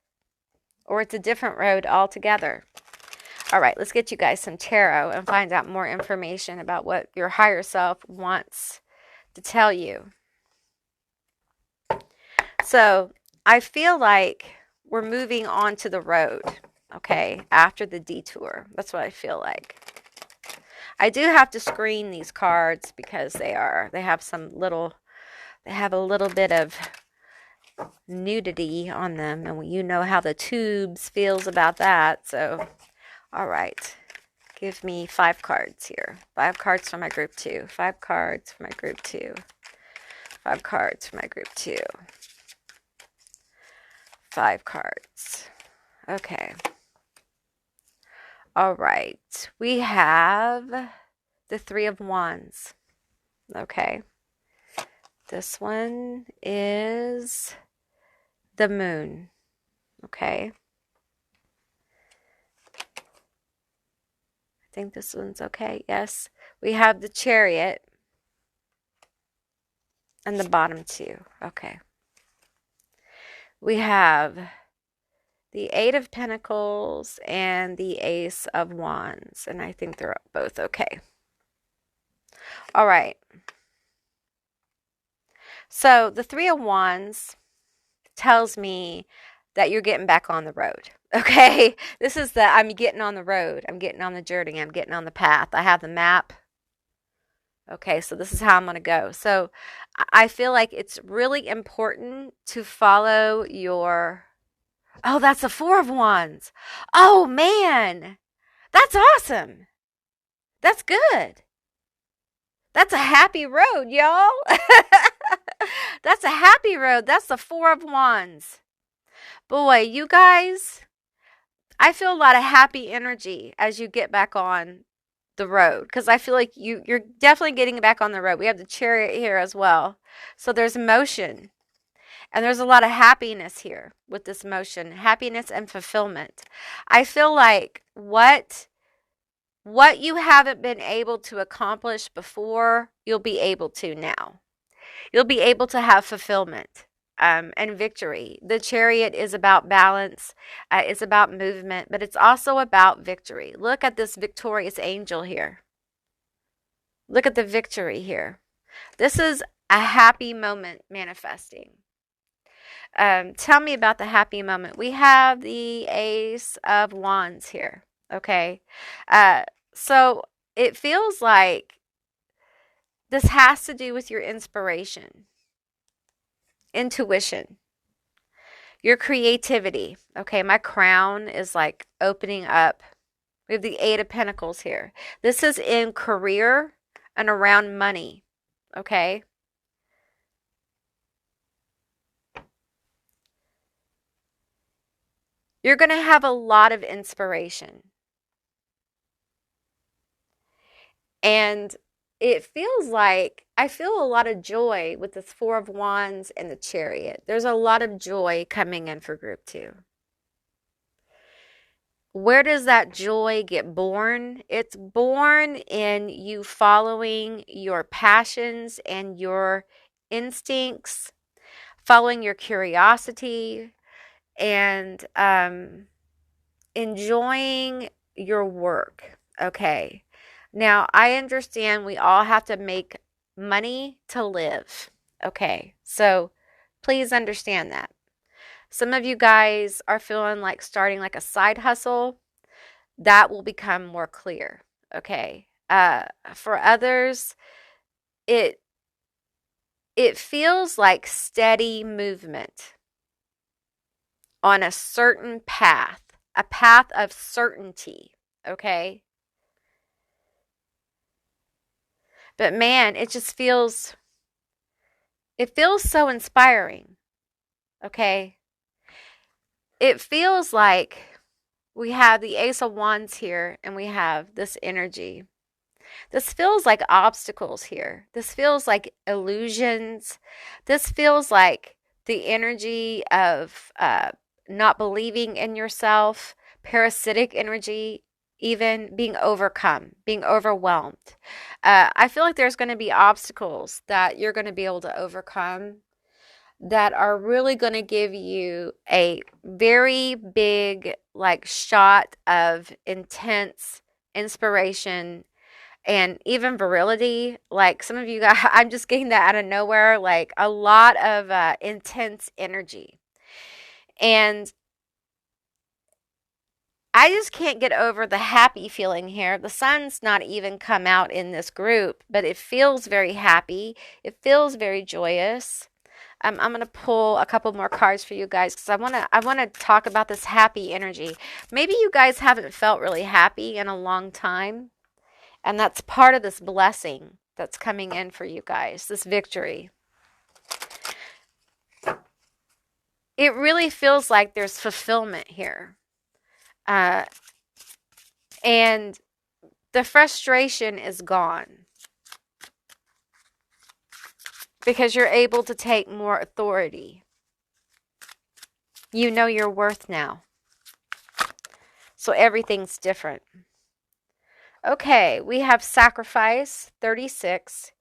or it's a different road altogether. All right, let's get you guys some tarot and find out more information about what your higher self wants to tell you. So I feel like we're moving on to the road, okay, after the detour. That's what I feel like. I do have to screen these cards because they have a little bit of nudity on them, and you know how the tubes feels about that. So, all right, give me 5 cards here. 5 cards for my group 2. 5 cards for my group 2. 5 cards for my group 2. 5 cards. Okay. All right. We have the 3 of Wands. Okay. This one is the Moon. Okay. I think this one's okay. Yes. We have the Chariot and the bottom 2. Okay. We have the 8 of Pentacles and the Ace of Wands, and I think they're both okay. All right. So the 3 of Wands tells me that you're getting back on the road. Okay? This is I'm getting on the road. I'm getting on the journey. I'm getting on the path. I have the map. Okay, so this is how I'm going to go. So I feel like it's really important to follow your... Oh, that's the 4 of Wands. Oh, man. That's awesome. That's good. That's a happy road, y'all. That's a happy road. That's the 4 of Wands. Boy, you guys, I feel a lot of happy energy as you get back on the road because I feel like you're definitely getting back on the road. We have the Chariot here as well. So there's motion. And there's a lot of happiness here with this motion. Happiness and fulfillment. I feel like what what you haven't been able to accomplish before, you'll be able to now. You'll be able to have fulfillment and victory. The Chariot is about balance, it's about movement, but it's also about victory. Look at this victorious angel here. Look at the victory here. This is a happy moment manifesting. Tell me about the happy moment. We have the Ace of Wands here. Okay. So it feels like this has to do with your inspiration, intuition, your creativity. Okay. My crown is like opening up. We have the Eight of Pentacles here. This is in career and around money. Okay. You're going to have a lot of inspiration. And it feels like I feel a lot of joy with this Four of Wands and the Chariot. There's a lot of joy coming in for group 2. Where does that joy get born? It's born in you following your passions and your instincts, following your curiosity, and enjoying your work. Okay. Now, I understand we all have to make money to live. Okay. So please understand that. Some of you guys are feeling like starting like a side hustle. That will become more clear. Okay. For others, it feels like steady movement on a certain path, a path of certainty. Okay. But man, it feels so inspiring. Okay. It feels like we have the Ace of Wands here and we have this energy. This feels like obstacles here. This feels like illusions. This feels like the energy of not believing in yourself, parasitic energy, even being overcome, being overwhelmed. I feel like there's going to be obstacles that you're going to be able to overcome that are really going to give you a very big like shot of intense inspiration and even virility. Like some of you guys, I'm just getting that out of nowhere, like a lot of intense energy. And I just can't get over the happy feeling here. The sun's not even come out in this group, but it feels very happy. It feels very joyous. I'm going to pull a couple more cards for you guys because I want to talk about this happy energy. Maybe you guys haven't felt really happy in a long time, and that's part of this blessing that's coming in for you guys, this victory. It really feels like there's fulfillment here. And the frustration is gone because you're able to take more authority. You know your worth now. So everything's different. Okay, we have sacrifice, 36.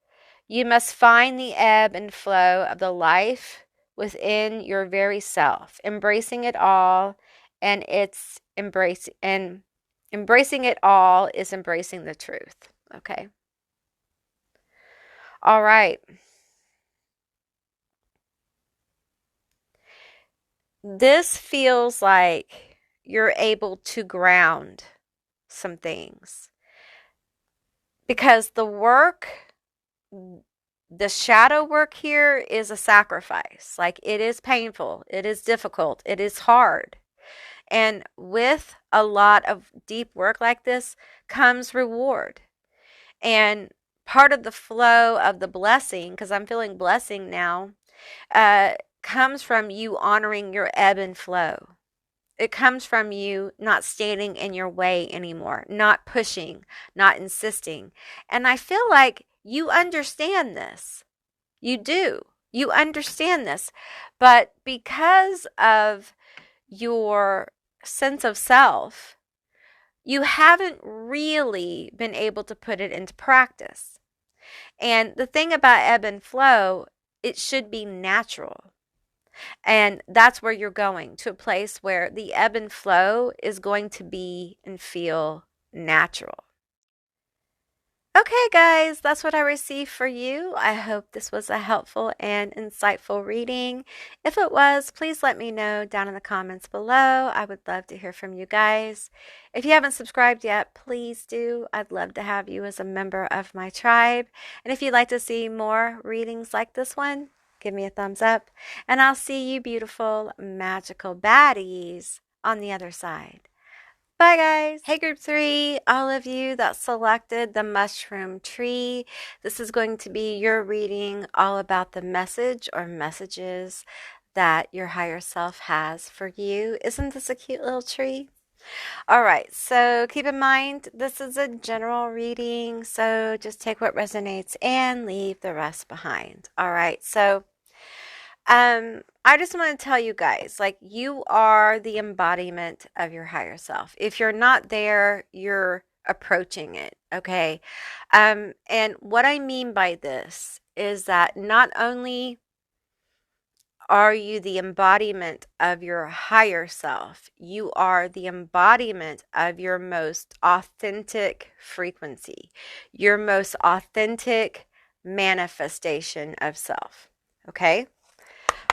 You must find the ebb and flow of the life within your very self, embracing it all, and embracing it all is embracing the truth. Okay. All right. This feels like you're able to ground some things because the shadow work here is a sacrifice. Like it is painful, it is difficult, it is hard. And with a lot of deep work like this comes reward. And part of the flow of the blessing, because I'm feeling blessing now, comes from you honoring your ebb and flow. It comes from you not standing in your way anymore, not pushing, not insisting. And I feel like you understand this. You do. You understand this. But because of your sense of self, you haven't really been able to put it into practice. And the thing about ebb and flow, it should be natural. And that's where you're going, to a place where the ebb and flow is going to be and feel natural. Okay, guys, that's what I received for you. I hope this was a helpful and insightful reading. If it was, please let me know down in the comments below. I would love to hear from you guys. If you haven't subscribed yet, please do. I'd love to have you as a member of my tribe. And if you'd like to see more readings like this one, give me a thumbs up. And I'll see you beautiful, magical baddies on the other side. Bye, guys. Hey, group 3, all of you that selected the mushroom tree. This is going to be your reading all about the message or messages that your higher self has for you. Isn't this a cute little tree? All right, so keep in mind, this is a general reading, so just take what resonates and leave the rest behind. All right, so I just want to tell you guys, like, you are the embodiment of your higher self. If you're not there, you're approaching it, okay? And what I mean by this is that not only are you the embodiment of your higher self, you are the embodiment of your most authentic frequency, your most authentic manifestation of self, okay?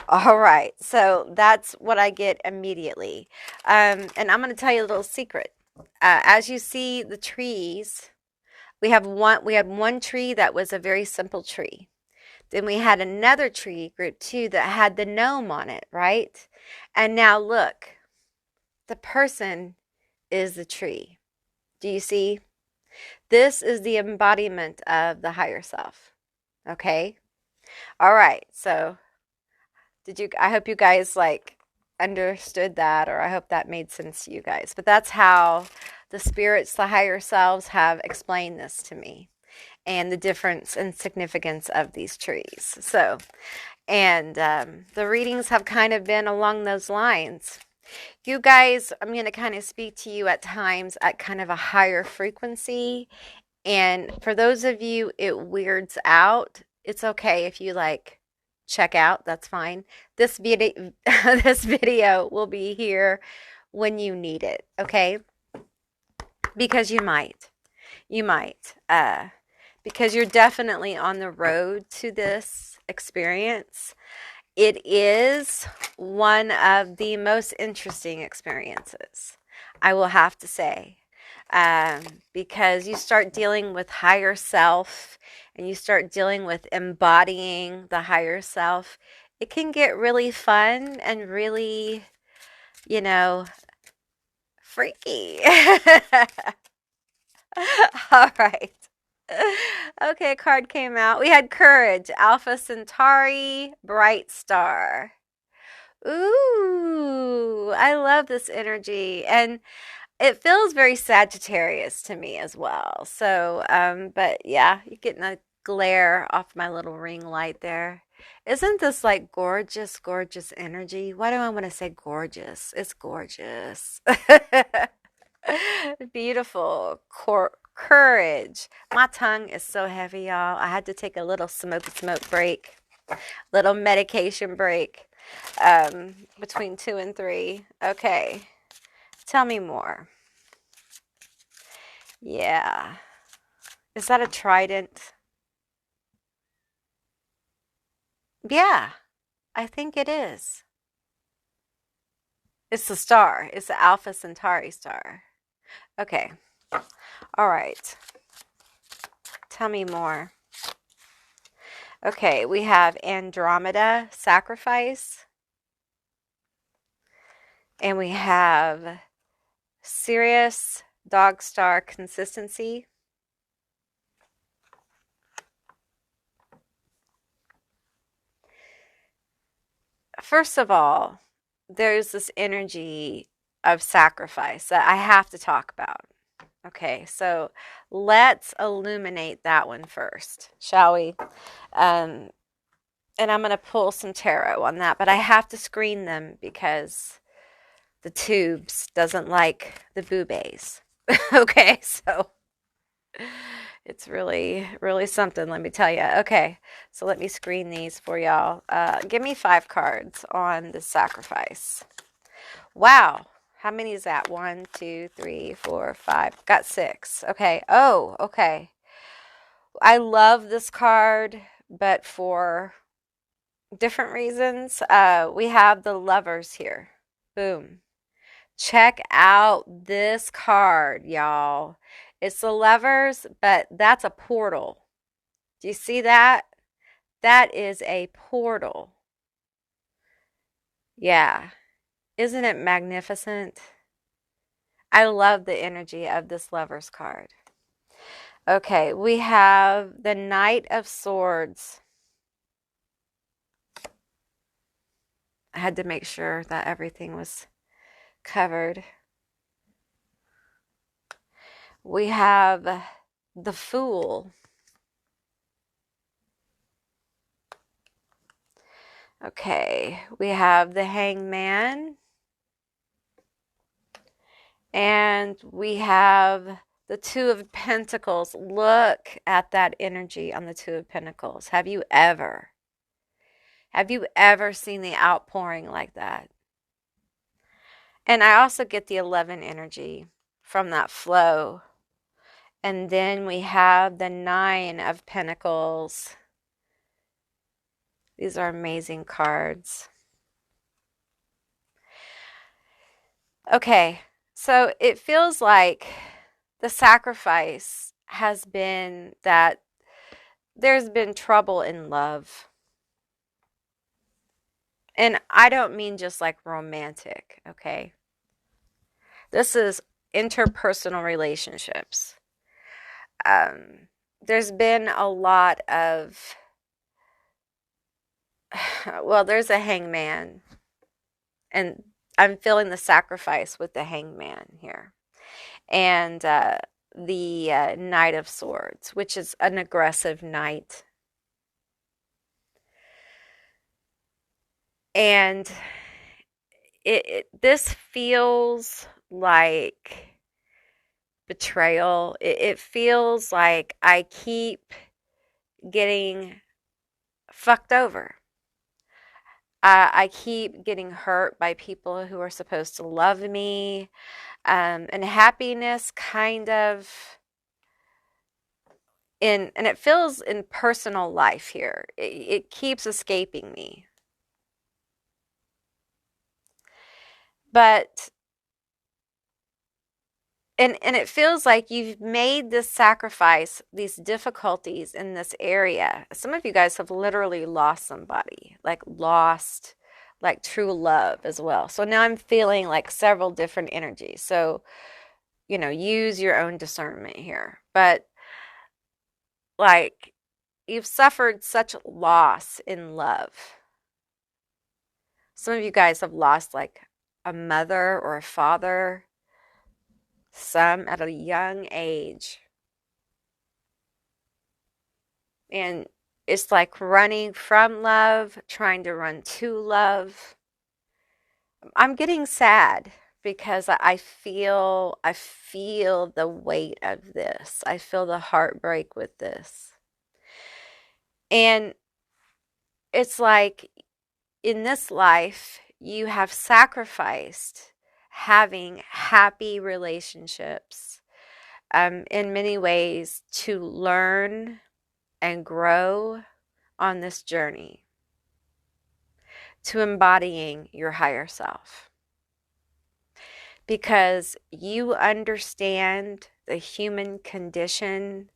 All right, so that's what I get immediately. And I'm going to tell you a little secret. As you see the trees, we had one tree that was a very simple tree. Then we had another tree, group 2, that had the gnome on it, right? And now look, the person is the tree. Do you see? This is the embodiment of the higher self. Okay? All right, so I hope you guys like understood that, or I hope that made sense to you guys. But that's how the spirits, the higher selves, have explained this to me, and the difference and significance of these trees. So, and the readings have kind of been along those lines. You guys, I'm going to kind of speak to you at times at kind of a higher frequency. And for those of you it weirds out, it's okay if you like check out, that's fine. This video will be here when you need it, okay? Because you might, because you're definitely on the road to this experience. It is one of the most interesting experiences, I will have to say, because you start dealing with higher self and you start dealing with embodying the higher self. It can get really fun and really, freaky. All right. Okay, a card came out. We had Courage, Alpha Centauri, Bright Star. Ooh, I love this energy. And it feels very Sagittarius to me as well. So, but yeah, you're getting a glare off my little ring light there. Isn't this like gorgeous, gorgeous energy? Why do I want to say gorgeous? It's gorgeous. Beautiful. Courage. My tongue is so heavy, y'all. I had to take a little smoke break, little medication break between 2 and 3. Okay. Tell me more. Yeah. Is that a trident? Yeah, I think it is. It's the star. It's the Alpha Centauri star. Okay. All right. Tell me more. Okay, we have Andromeda, Sacrifice. And we have Sirius, Dog Star, Consistency. First of all, there's this energy of sacrifice that I have to talk about. Okay, so let's illuminate that one first, shall we? And I'm going to pull some tarot on that, but I have to screen them because the tubes doesn't like the boobies. Okay, so it's really, really something, let me tell you. Okay, so let me screen these for y'all. Give me 5 cards on the sacrifice. Wow. How many is that? 1, 2, 3, 4, 5. Got 6. Okay. Oh, okay. I love this card, but for different reasons. We have the lovers here. Boom. Check out this card, y'all. It's the lovers, but that's a portal. Do you see that? That is a portal. Yeah. Isn't it magnificent? I love the energy of this lovers card. Okay, we have the Knight of Swords. I had to make sure that everything was covered. We have the Fool. Okay, we have the Hangman. And we have the Two of Pentacles. Look at that energy on the Two of Pentacles. Have you ever seen the outpouring like that? And I also get the 11 energy from that flow. And then we have the Nine of Pentacles. These are amazing cards. Okay, so it feels like the sacrifice has been that there's been trouble in love. And I don't mean just like romantic, okay? This is interpersonal relationships. There's been a lot of, well, there's a hangman, and I'm feeling the sacrifice with the hangman here. And the Knight of Swords, which is an aggressive knight. And this feels like betrayal. It feels like I keep getting fucked over. I keep getting hurt by people who are supposed to love me. And happiness kind of and it feels in personal life here. It keeps escaping me. But and it feels like you've made this sacrifice, these difficulties in this area. Some of you guys have literally lost somebody, like lost like true love as well. So now I'm feeling like several different energies. So, use your own discernment here. But like you've suffered such loss in love. Some of you guys have lost like a mother or a father, some at a young age. And it's like running from love, trying to run to love. I'm getting sad because I feel the weight of this. I feel the heartbreak with this. And it's like in this life, you have sacrificed having happy relationships in many ways to learn and grow on this journey to embodying your higher self. Because you understand the human condition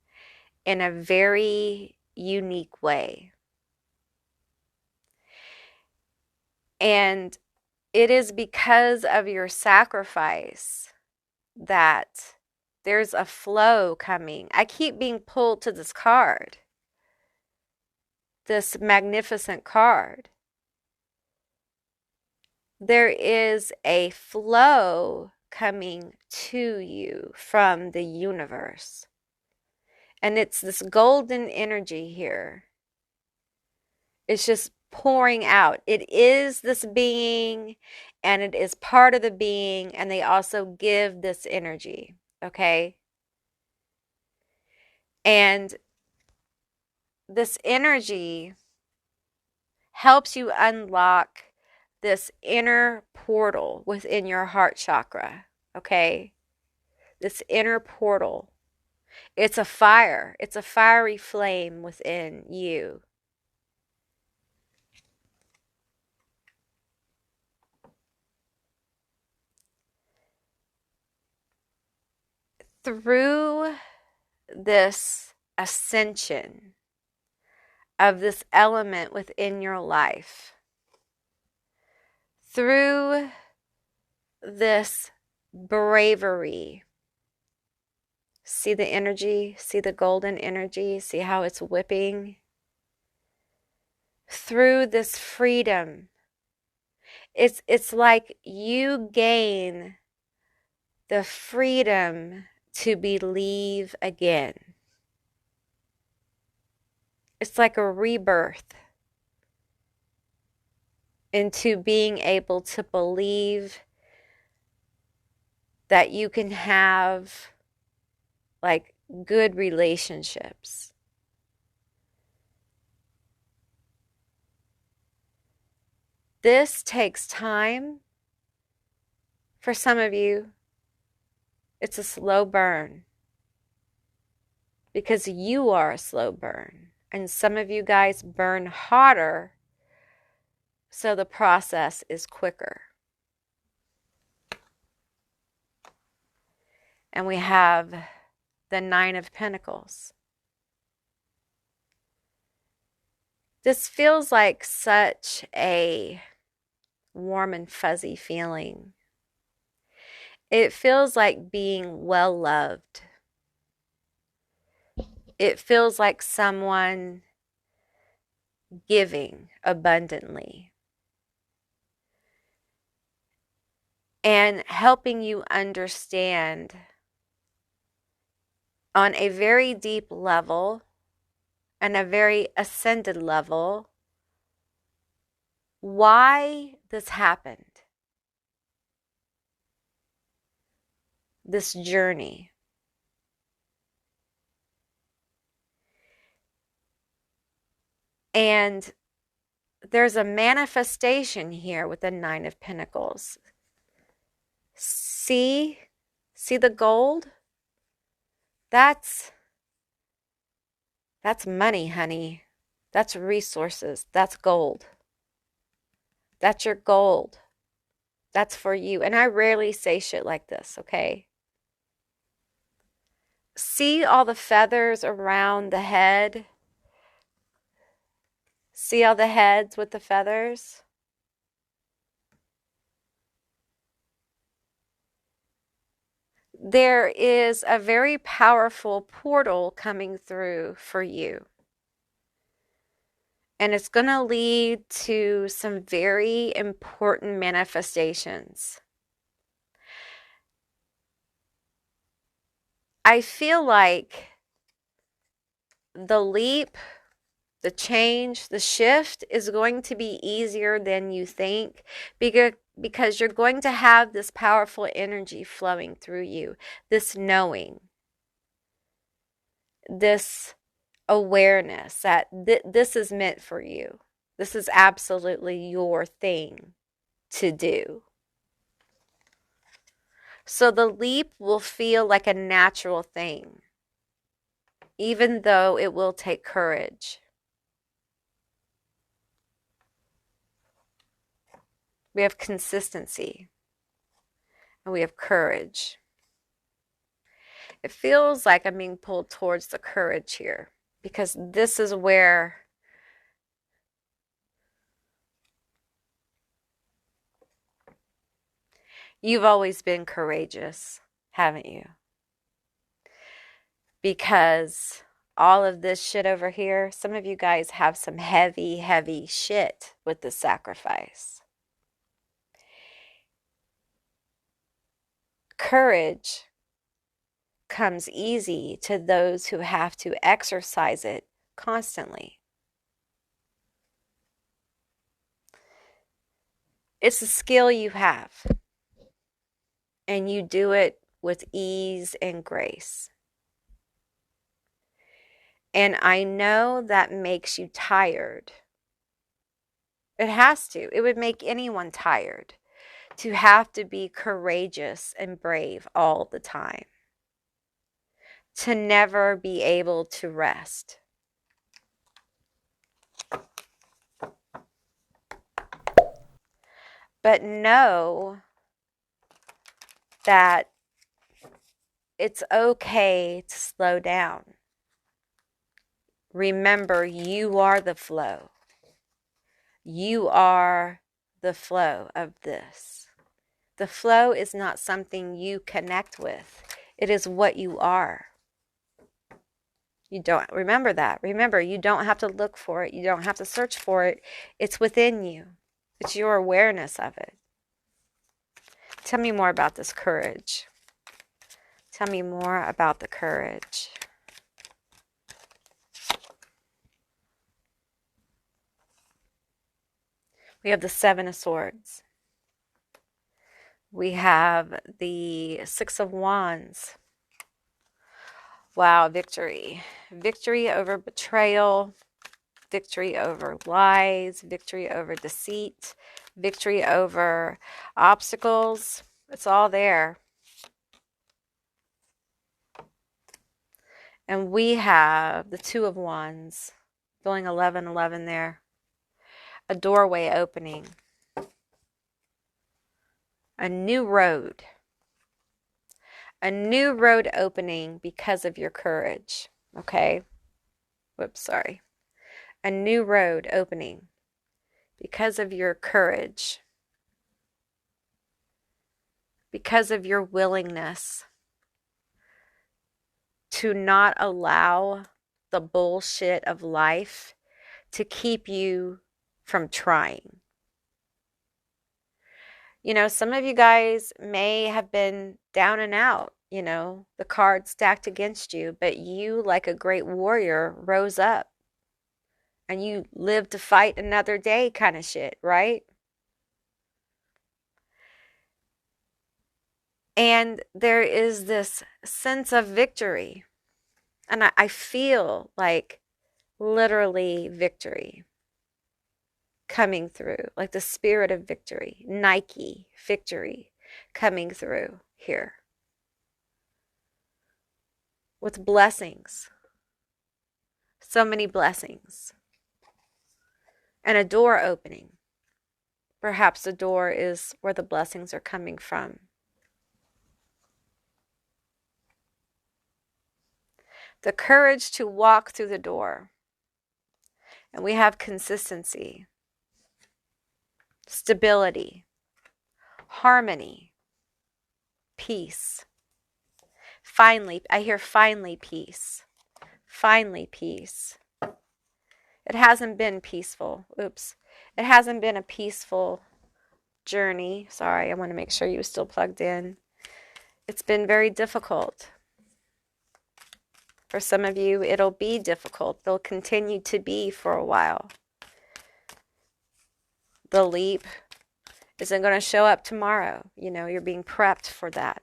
in a very unique way. And it is because of your sacrifice that there's a flow coming. I keep being pulled to this card, this magnificent card. There is a flow coming to you from the universe. And it's this golden energy here. It's just pouring out. It is this being, and it is part of the being, and they also give this energy. okay? And this energy helps you unlock this inner portal within your heart chakra, okay? This inner portal. It's a fire. It's a fiery flame within you. Through this ascension of this element within your life, through this bravery, see the energy, see the golden energy, see how it's whipping. Through this freedom, it's like you gain the freedom to believe again. It's like a rebirth into being able to believe that you can have like good relationships. This takes time. For some of you, it's a slow burn because you are a slow burn. And some of you guys burn hotter, so the process is quicker. And we have the Nine of Pentacles. This feels like such a warm and fuzzy feeling. It feels like being well loved. It feels like someone giving abundantly and helping you understand on a very deep level and a very ascended level why this happened, this journey. And there's a manifestation here with the Nine of Pentacles. See the gold? That's money, honey. That's resources. That's gold. That's your gold. That's for you. And I rarely say shit like this, okay? See all the feathers around the head? See all the heads with the feathers? There is a very powerful portal coming through for you. And it's going to lead to some very important manifestations. I feel like the leap, the change, the shift is going to be easier than you think because you're going to have this powerful energy flowing through you, this knowing, this awareness that this is meant for you. This is absolutely your thing to do. So the leap will feel like a natural thing, even though it will take courage. We have consistency and we have courage. It feels like I'm being pulled towards the courage here because this is where you've always been courageous, haven't you? Because all of this shit over here, some of you guys have some heavy, heavy shit with the sacrifice. Courage comes easy to those who have to exercise it constantly. It's a skill you have, and you do it with ease and grace. And I know that makes you tired. It has to. It would make anyone tired to have to be courageous and brave all the time, to never be able to rest. But know that it's okay to slow down. Remember, you are the flow. You are the flow of this. The flow is not something you connect with. It is what you are. You don't remember that. Remember, you don't have to look for it. You don't have to search for it. It's within you. It's your awareness of it. Tell me more about this courage. Tell me more about the courage. We have the Seven of Swords. We have the Six of Wands. Wow, victory. Victory over betrayal. Victory over lies. Victory over deceit. Victory over obstacles. It's all there. And we have the Two of Wands. Feeling 11-11 there. A doorway opening. A new road. A new road opening because of your courage. Okay? Whoops, sorry. A new road opening because of your courage. Because of your willingness to not allow the bullshit of life to keep you from trying. You know, some of you guys may have been down and out, you know, the cards stacked against you, but you, like a great warrior, rose up and you lived to fight another day kind of shit, right? And there is this sense of victory. And I feel like literally victory coming through, like the spirit of victory, Nike victory coming through here with blessings, so many blessings, and a door opening. Perhaps the door is where the blessings are coming from. The courage to walk through the door. And we have consistency, stability, harmony, peace. Finally, I hear finally peace. Finally peace. It hasn't been peaceful. Oops. It hasn't been a peaceful journey. Sorry, I want to make sure you're still plugged in. It's been very difficult. For some of you, it'll be difficult. They'll continue to be for a while. The leap isn't going to show up tomorrow. You know, you're being prepped for that.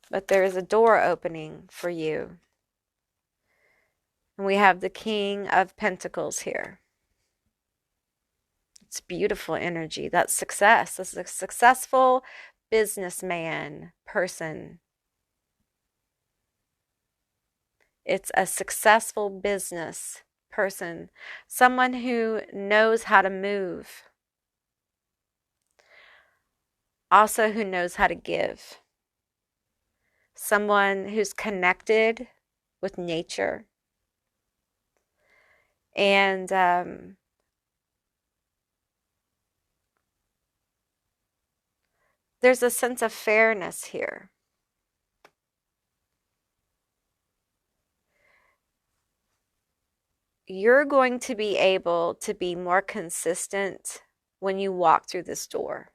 But there is a door opening for you. And we have the King of Pentacles here. It's beautiful energy. That's success. This is a successful businessman, person. It's a successful business person. Someone who knows how to move. Also who knows how to give. Someone who's connected with nature. And there's a sense of fairness here. You're going to be able to be more consistent when you walk through this door.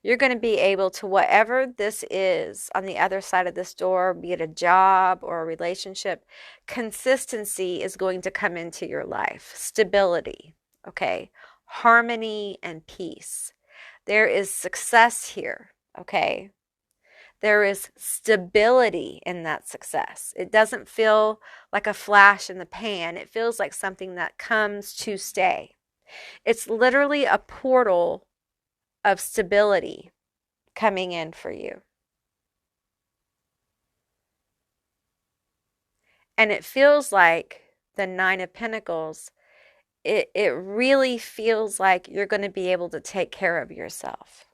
You're going to be able to, whatever this is on the other side of this door, be it a job or a relationship, consistency is going to come into your life. Stability, okay? Harmony and peace. There is success here, okay? There is stability in that success. It doesn't feel like a flash in the pan. It feels like something that comes to stay. It's literally a portal of stability coming in for you. And it feels like the Nine of Pentacles, it really feels like you're going to be able to take care of yourself.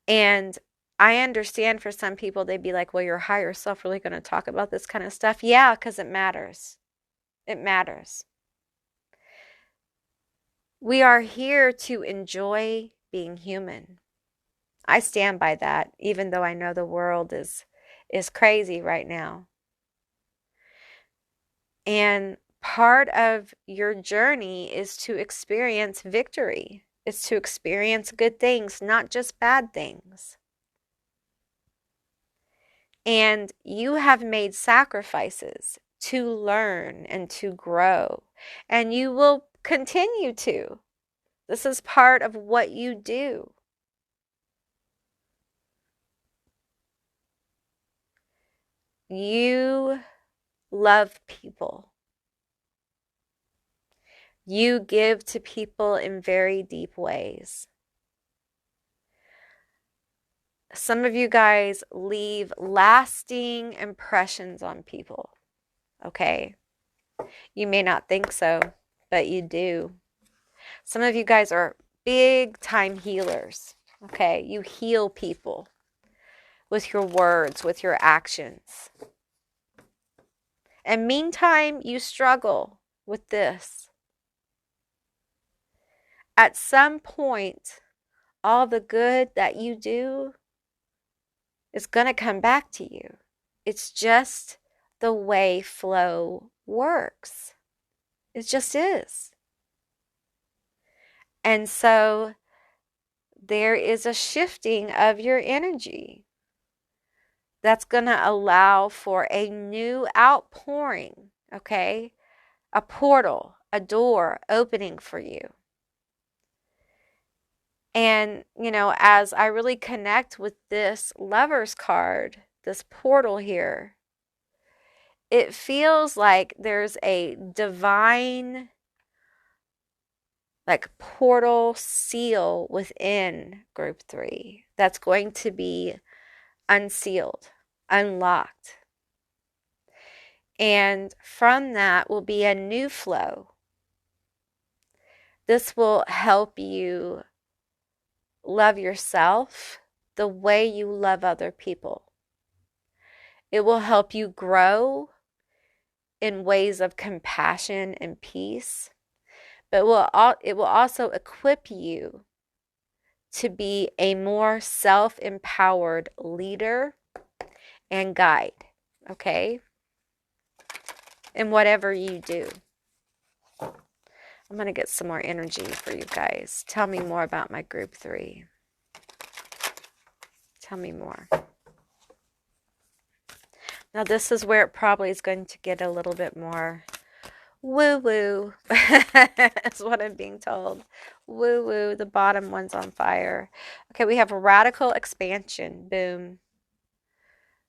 And I understand for some people, they'd be like, well, your higher self really going to talk about this kind of stuff? Yeah, because it matters. It matters. We are here to enjoy being human. I stand by that, even though I know the world is crazy right now. And part of your journey is to experience victory. It's to experience good things, not just bad things. And you have made sacrifices to learn and to grow, and you will continue to. This is part of what you do. You love people. You give to people in very deep ways. Some of you guys leave lasting impressions on people, okay? You may not think so, but you do. Some of you guys are big time healers, okay? You heal people with your words, with your actions. And meantime, you struggle with this. At some point, all the good that you do is going to come back to you. It's just the way flow works. It just is. And so there is a shifting of your energy that's going to allow for a new outpouring, okay? A portal, a door opening for you. And, you know, as I really connect with this Lover's card, this portal here, it feels like there's a divine, like, portal seal within group 3 that's going to be unsealed, unlocked. And from that will be a new flow. This will help you love yourself the way you love other people. It will help you grow in ways of compassion and peace, but it will also equip you to be a more self-empowered leader and guide, okay? In whatever you do. I'm going to get some more energy for you guys. Tell me more about my group 3. Tell me more. Now, this is where it probably is going to get a little bit more woo-woo. That's what I'm being told. Woo-woo. The bottom one's on fire. Okay, we have radical expansion. Boom.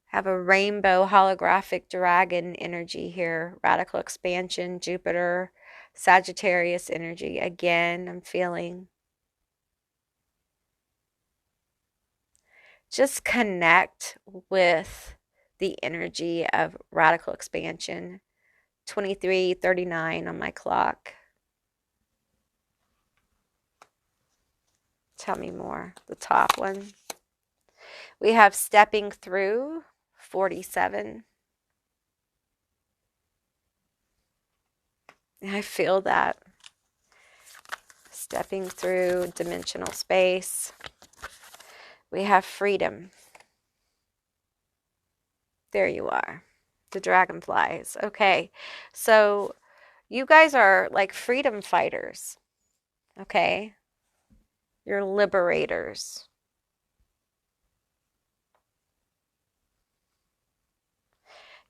Have a rainbow holographic dragon energy here. Radical expansion, Jupiter, Sagittarius energy. Again, I'm feeling. Just connect with the energy of radical expansion. 23:39 on my clock. Tell me more. The top one. We have stepping through. 47. I feel that. Stepping through dimensional space. We have freedom. There you are. The dragonflies. Okay. So you guys are like freedom fighters. Okay. You're liberators.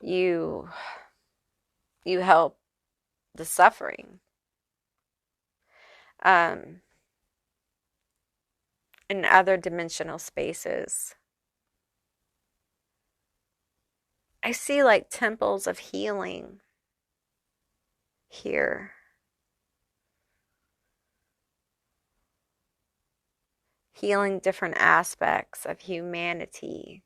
You help the suffering. in other dimensional spaces. I see like temples of healing here. Healing different aspects of humanity.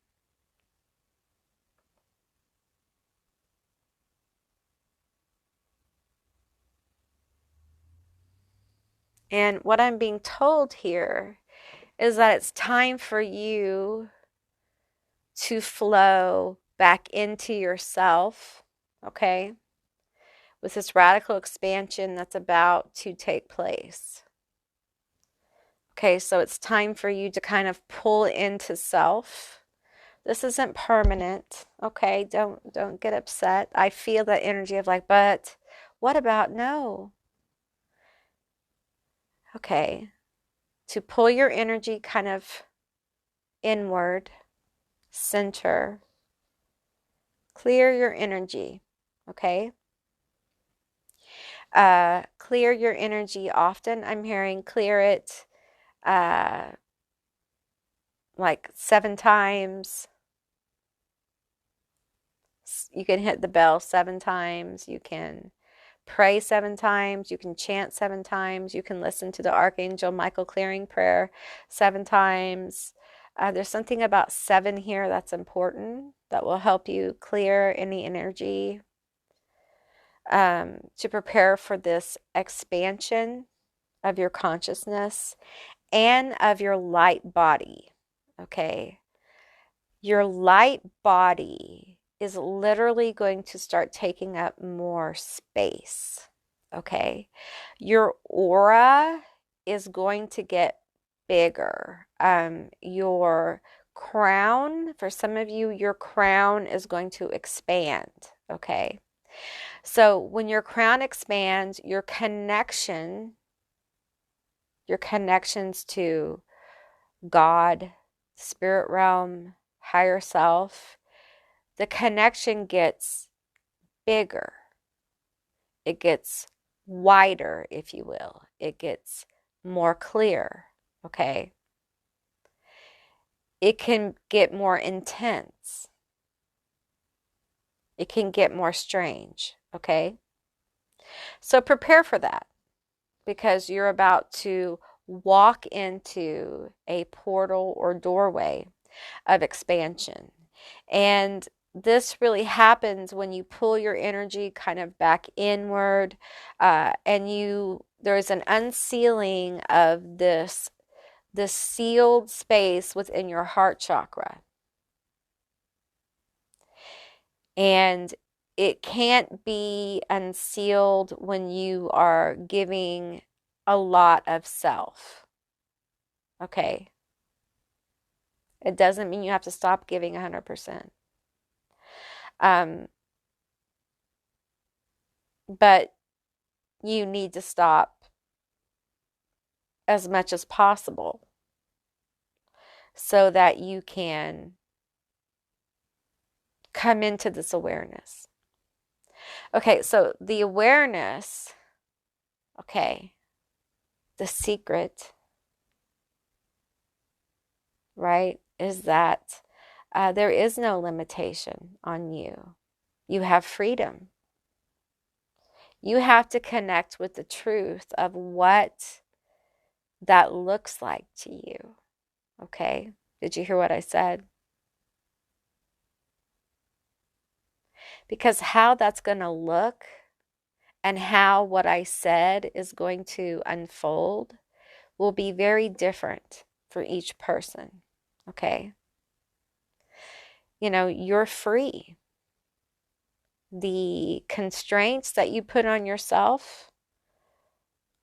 And what I'm being told here is that it's time for you to flow back into yourself, okay? With this radical expansion that's about to take place. Okay, so it's time for you to kind of pull into self. This isn't permanent, okay? Don't get upset. I feel that energy of like, but what about no? Okay. To pull your energy kind of inward, center, clear your energy, okay? Clear your energy often. I'm hearing clear it like 7 times. You can hit the bell 7 times. You can pray 7 times. You can chant 7 times. You can listen to the Archangel Michael clearing prayer 7 times. There's something about 7 here that's important that will help you clear any energy to prepare for this expansion of your consciousness and of your light body. Okay. Your light body is literally going to start taking up more space. Okay. Your aura is going to get bigger. Your crown, for some of you, your crown is going to expand. Okay. So when your crown expands, your connections to God, spirit realm, higher self, the connection gets bigger. It gets wider, if you will. It gets more clear, okay? It can get more intense. It can get more strange, okay? So prepare for that because you're about to walk into a portal or doorway of expansion. And this really happens when you pull your energy kind of back inward and there's an unsealing of this sealed space within your heart chakra. And it can't be unsealed when you are giving a lot of self. Okay. It doesn't mean you have to stop giving 100%. But you need to stop as much as possible so that you can come into this awareness. Okay, so the awareness, okay, the secret, right, is that there is no limitation on you. You have freedom. You have to connect with the truth of what that looks like to you. Okay? Did you hear what I said? Because how that's going to look and how what I said is going to unfold will be very different for each person. Okay? You know, you're free. The constraints that you put on yourself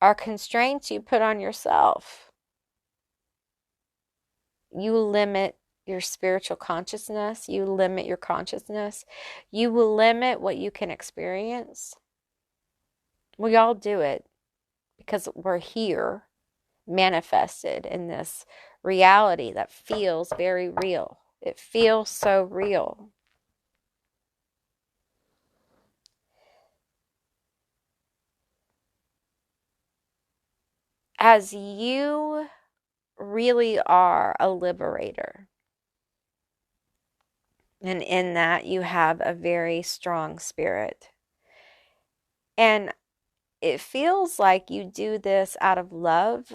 are constraints you put on yourself. You limit your spiritual consciousness. You limit your consciousness. You will limit what you can experience. We all do it because we're here manifested in this reality that feels very real. It feels so real. As you really are a liberator. And in that, you have a very strong spirit. And it feels like you do this out of love,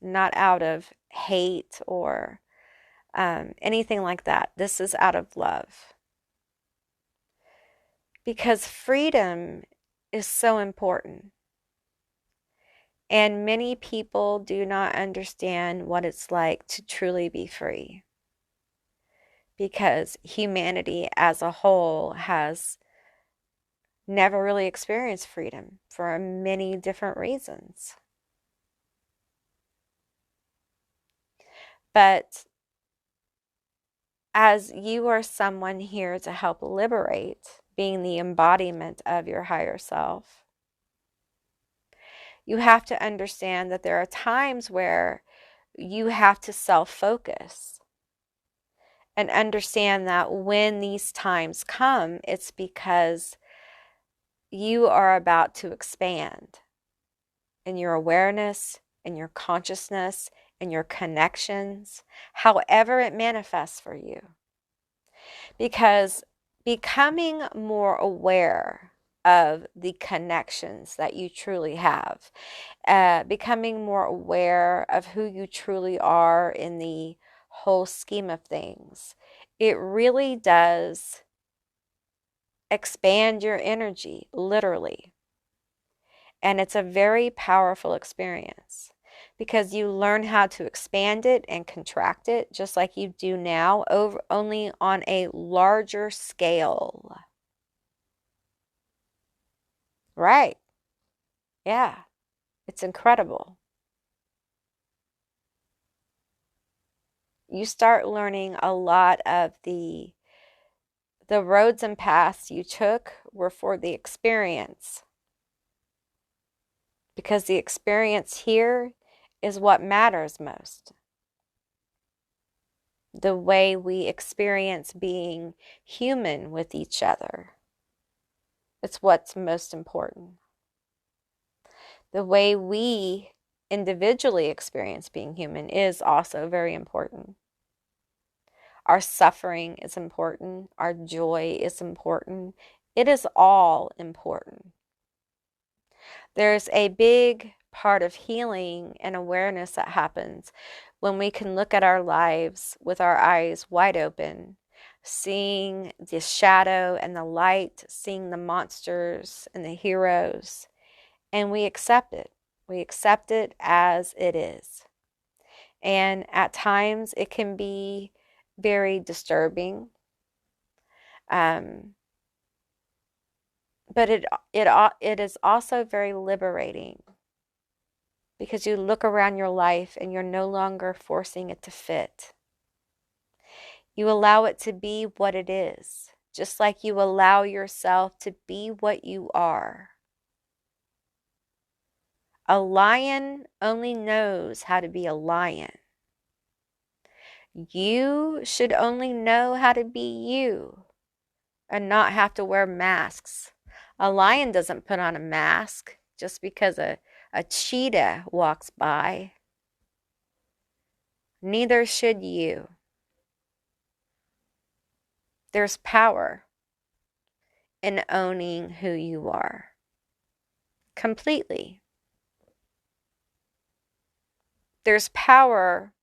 not out of hate or anything like that. This is out of love. Because freedom is so important. And many people do not understand what it's like to truly be free. Because humanity as a whole has never really experienced freedom for many different reasons. But as you are someone here to help liberate, being the embodiment of your higher self, you have to understand that there are times where you have to self-focus and understand that when these times come, it's because you are about to expand in your awareness, in your consciousness, in your connections, however it manifests for you. Because becoming more aware of the connections that you truly have, becoming more aware of who you truly are in the whole scheme of things, it really does expand your energy, literally. And it's a very powerful experience because you learn how to expand it and contract it just like you do now, only on a larger scale. Right. Yeah. It's incredible. You start learning a lot of the roads and paths you took were for the experience. Because the experience here is what matters most. The way we experience being human with each other. It's what's most important. The way we individually experience being human is also very important. Our suffering is important. Our joy is important. It is all important. There's a big part of healing and awareness that happens when we can look at our lives with our eyes wide open, seeing the shadow and the light, seeing the monsters and the heroes, and we accept it. We accept it as it is. And at times it can be very disturbing. But it is also very liberating because you look around your life and you're no longer forcing it to fit. You allow it to be what it is, just like you allow yourself to be what you are. A lion only knows how to be a lion. You should only know how to be you and not have to wear masks. A lion doesn't put on a mask just because a cheetah walks by. Neither should you. There's power in owning who you are. Completely. There's power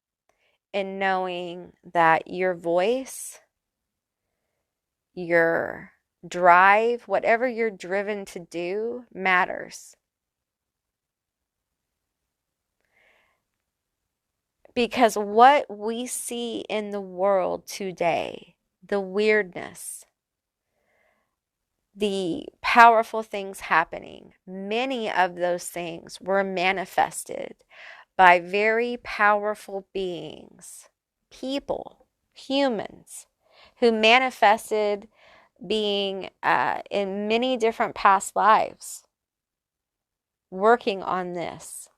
in knowing that your voice, your drive, whatever you're driven to do, matters. Because what we see in the world today, the weirdness, the powerful things happening, many of those things were manifested by very powerful beings, people, humans, who manifested being in many different past lives, working on this.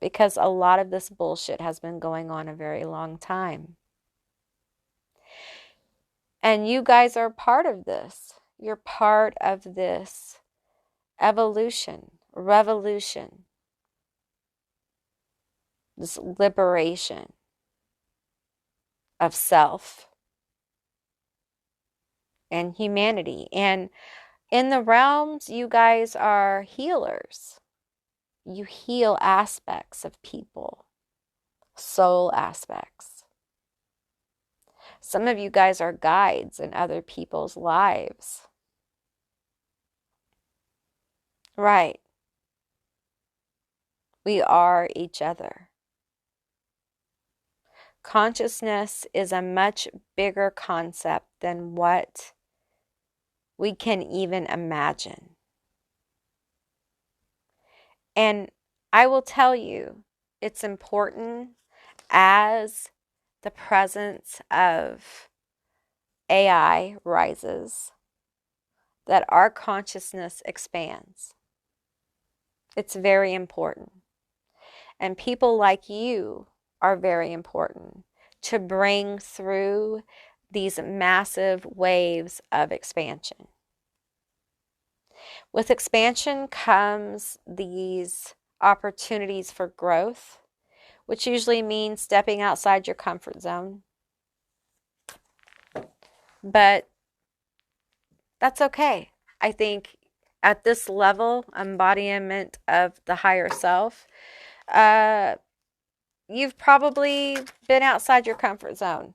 Because a lot of this bullshit has been going on a very long time. And you guys are part of this. You're part of this evolution, revolution. this liberation of self and humanity. And in the realms, you guys are healers. You heal aspects of people, soul aspects. Some of you guys are guides in other people's lives. Right. We are each other. Consciousness is a much bigger concept than what we can even imagine. And I will tell you, it's important as the presence of AI rises that our consciousness expands. It's very important. And people like you are very important to bring through these massive waves of expansion. With expansion comes these opportunities for growth, which usually means stepping outside your comfort zone. But that's okay. I think at this level, embodiment of the higher self, you've probably been outside your comfort zone.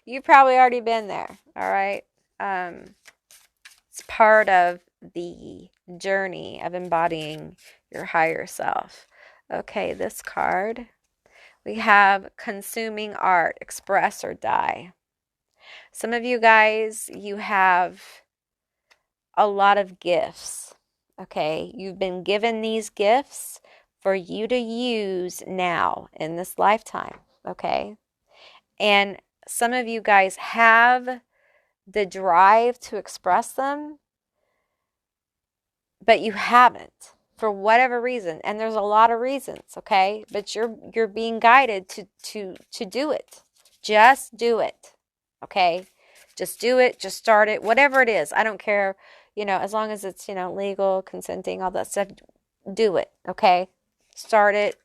You've probably already been there, all right? It's part of the journey of embodying your higher self. Okay, this card. We have consuming art, express or die. Some of you guys, you have a lot of gifts. Okay, you've been given these gifts for you to use now in this lifetime. Okay, and some of you guys have the drive to express them, but you haven't for whatever reason. And there's a lot of reasons, okay? But you're being guided to do it. Just do it. Okay? Just do it, just start it, whatever it is. I don't care, as long as it's, legal, consenting, all that stuff. Do it, okay? Start it,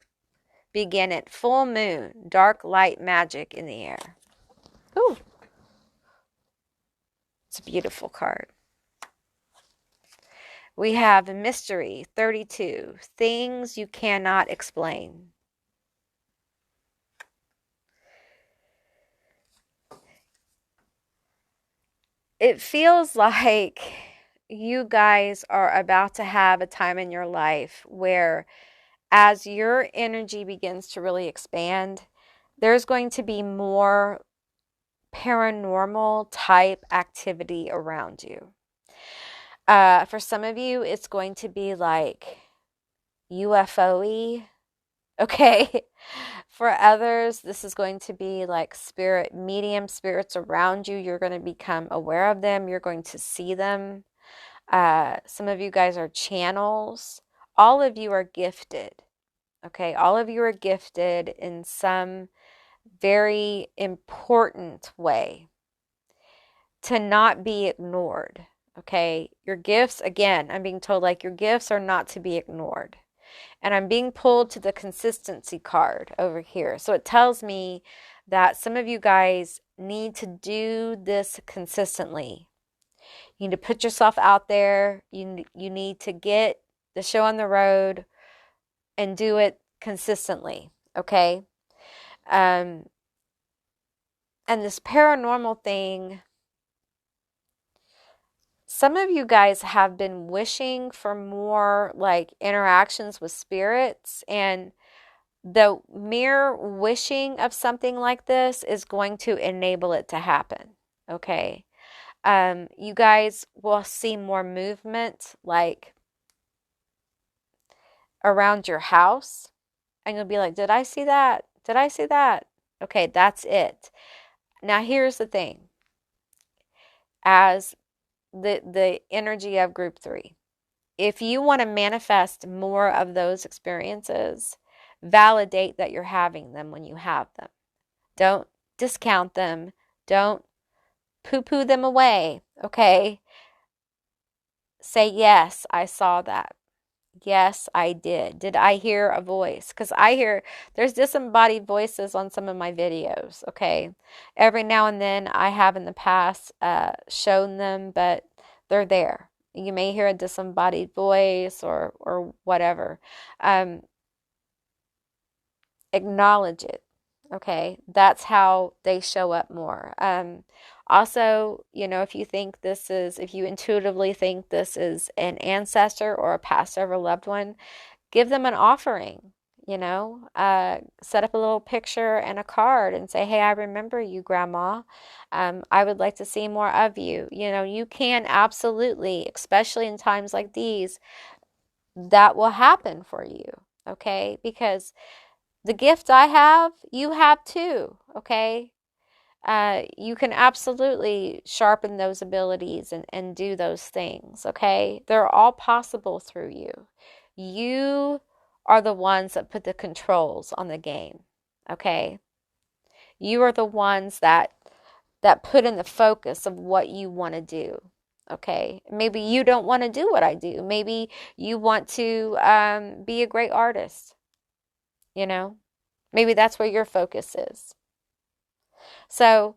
begin it. Full moon, dark light magic in the air. Ooh. It's a beautiful card. We have mystery, 32, things you cannot explain. It feels like you guys are about to have a time in your life where as your energy begins to really expand, there's going to be more paranormal type activity around you. For some of you, it's going to be like UFO-y, okay? For others, this is going to be like medium spirits around you. You're going to become aware of them. You're going to see them. Some of you guys are channels. All of you are gifted, okay? All of you are gifted in some very important way to not be ignored, okay? Your gifts, again, I'm being told like your gifts are not to be ignored. And I'm being pulled to the consistency card over here. So it tells me that some of you guys need to do this consistently. You need to put yourself out there. You need to get the show on the road and do it consistently, okay? And this paranormal thing, some of you guys have been wishing for more like interactions with spirits, and the mere wishing of something like this is going to enable it to happen, okay? You guys will see more movement like around your house, and you'll be like, did I see that? Did I see that? Okay, that's it. Now here's the thing. As the energy of group 3, if you want to manifest more of those experiences, validate that you're having them when you have them. Don't discount them. Don't poo-poo them away, okay? Say, yes, I saw that. Yes, I did. Did I hear a voice? Because there's disembodied voices on some of my videos, okay? Every now and then I have in the past shown them, but they're there. You may hear a disembodied voice or whatever. Um, Acknowledge it, okay? That's how they show up more. Also, if you intuitively think this is an ancestor or a past or loved one, give them an offering, set up a little picture and a card and say, hey, I remember you, Grandma. I would like to see more of you. You can absolutely, especially in times like these, that will happen for you, okay? Because the gift I have, you have too, okay? You can absolutely sharpen those abilities and do those things, okay? They're all possible through you. You are the ones that put the controls on the game, okay? You are the ones that put in the focus of what you want to do, okay? Maybe you don't want to do what I do. Maybe you want to be a great artist, you know? Maybe that's where your focus is. So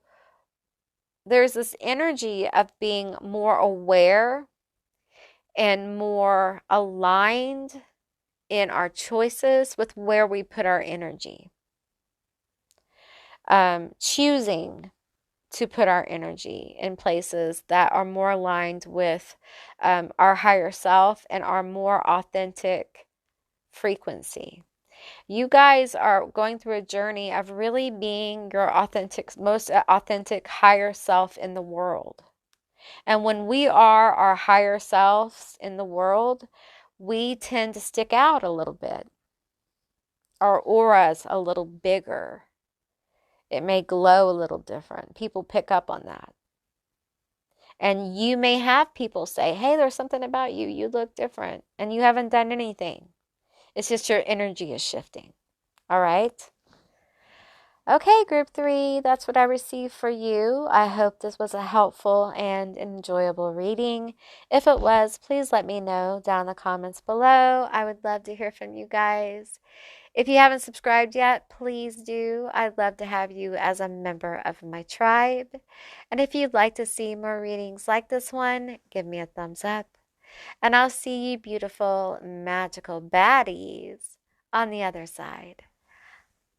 there's this energy of being more aware and more aligned in our choices with where we put our energy. Choosing to put our energy in places that are more aligned with our higher self and our more authentic frequency. You guys are going through a journey of really being your most authentic higher self in the world. And when we are our higher selves in the world, we tend to stick out a little bit. Our aura's a little bigger. It may glow a little different. People pick up on that. And you may have people say, hey, there's something about you. You look different. And you haven't done anything. It's just your energy is shifting. All right? Okay, group 3, that's what I received for you. I hope this was a helpful and enjoyable reading. If it was, please let me know down in the comments below. I would love to hear from you guys. If you haven't subscribed yet, please do. I'd love to have you as a member of my tribe. And if you'd like to see more readings like this one, give me a thumbs up. And I'll see you beautiful, magical baddies on the other side.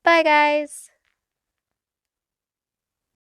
Bye, guys.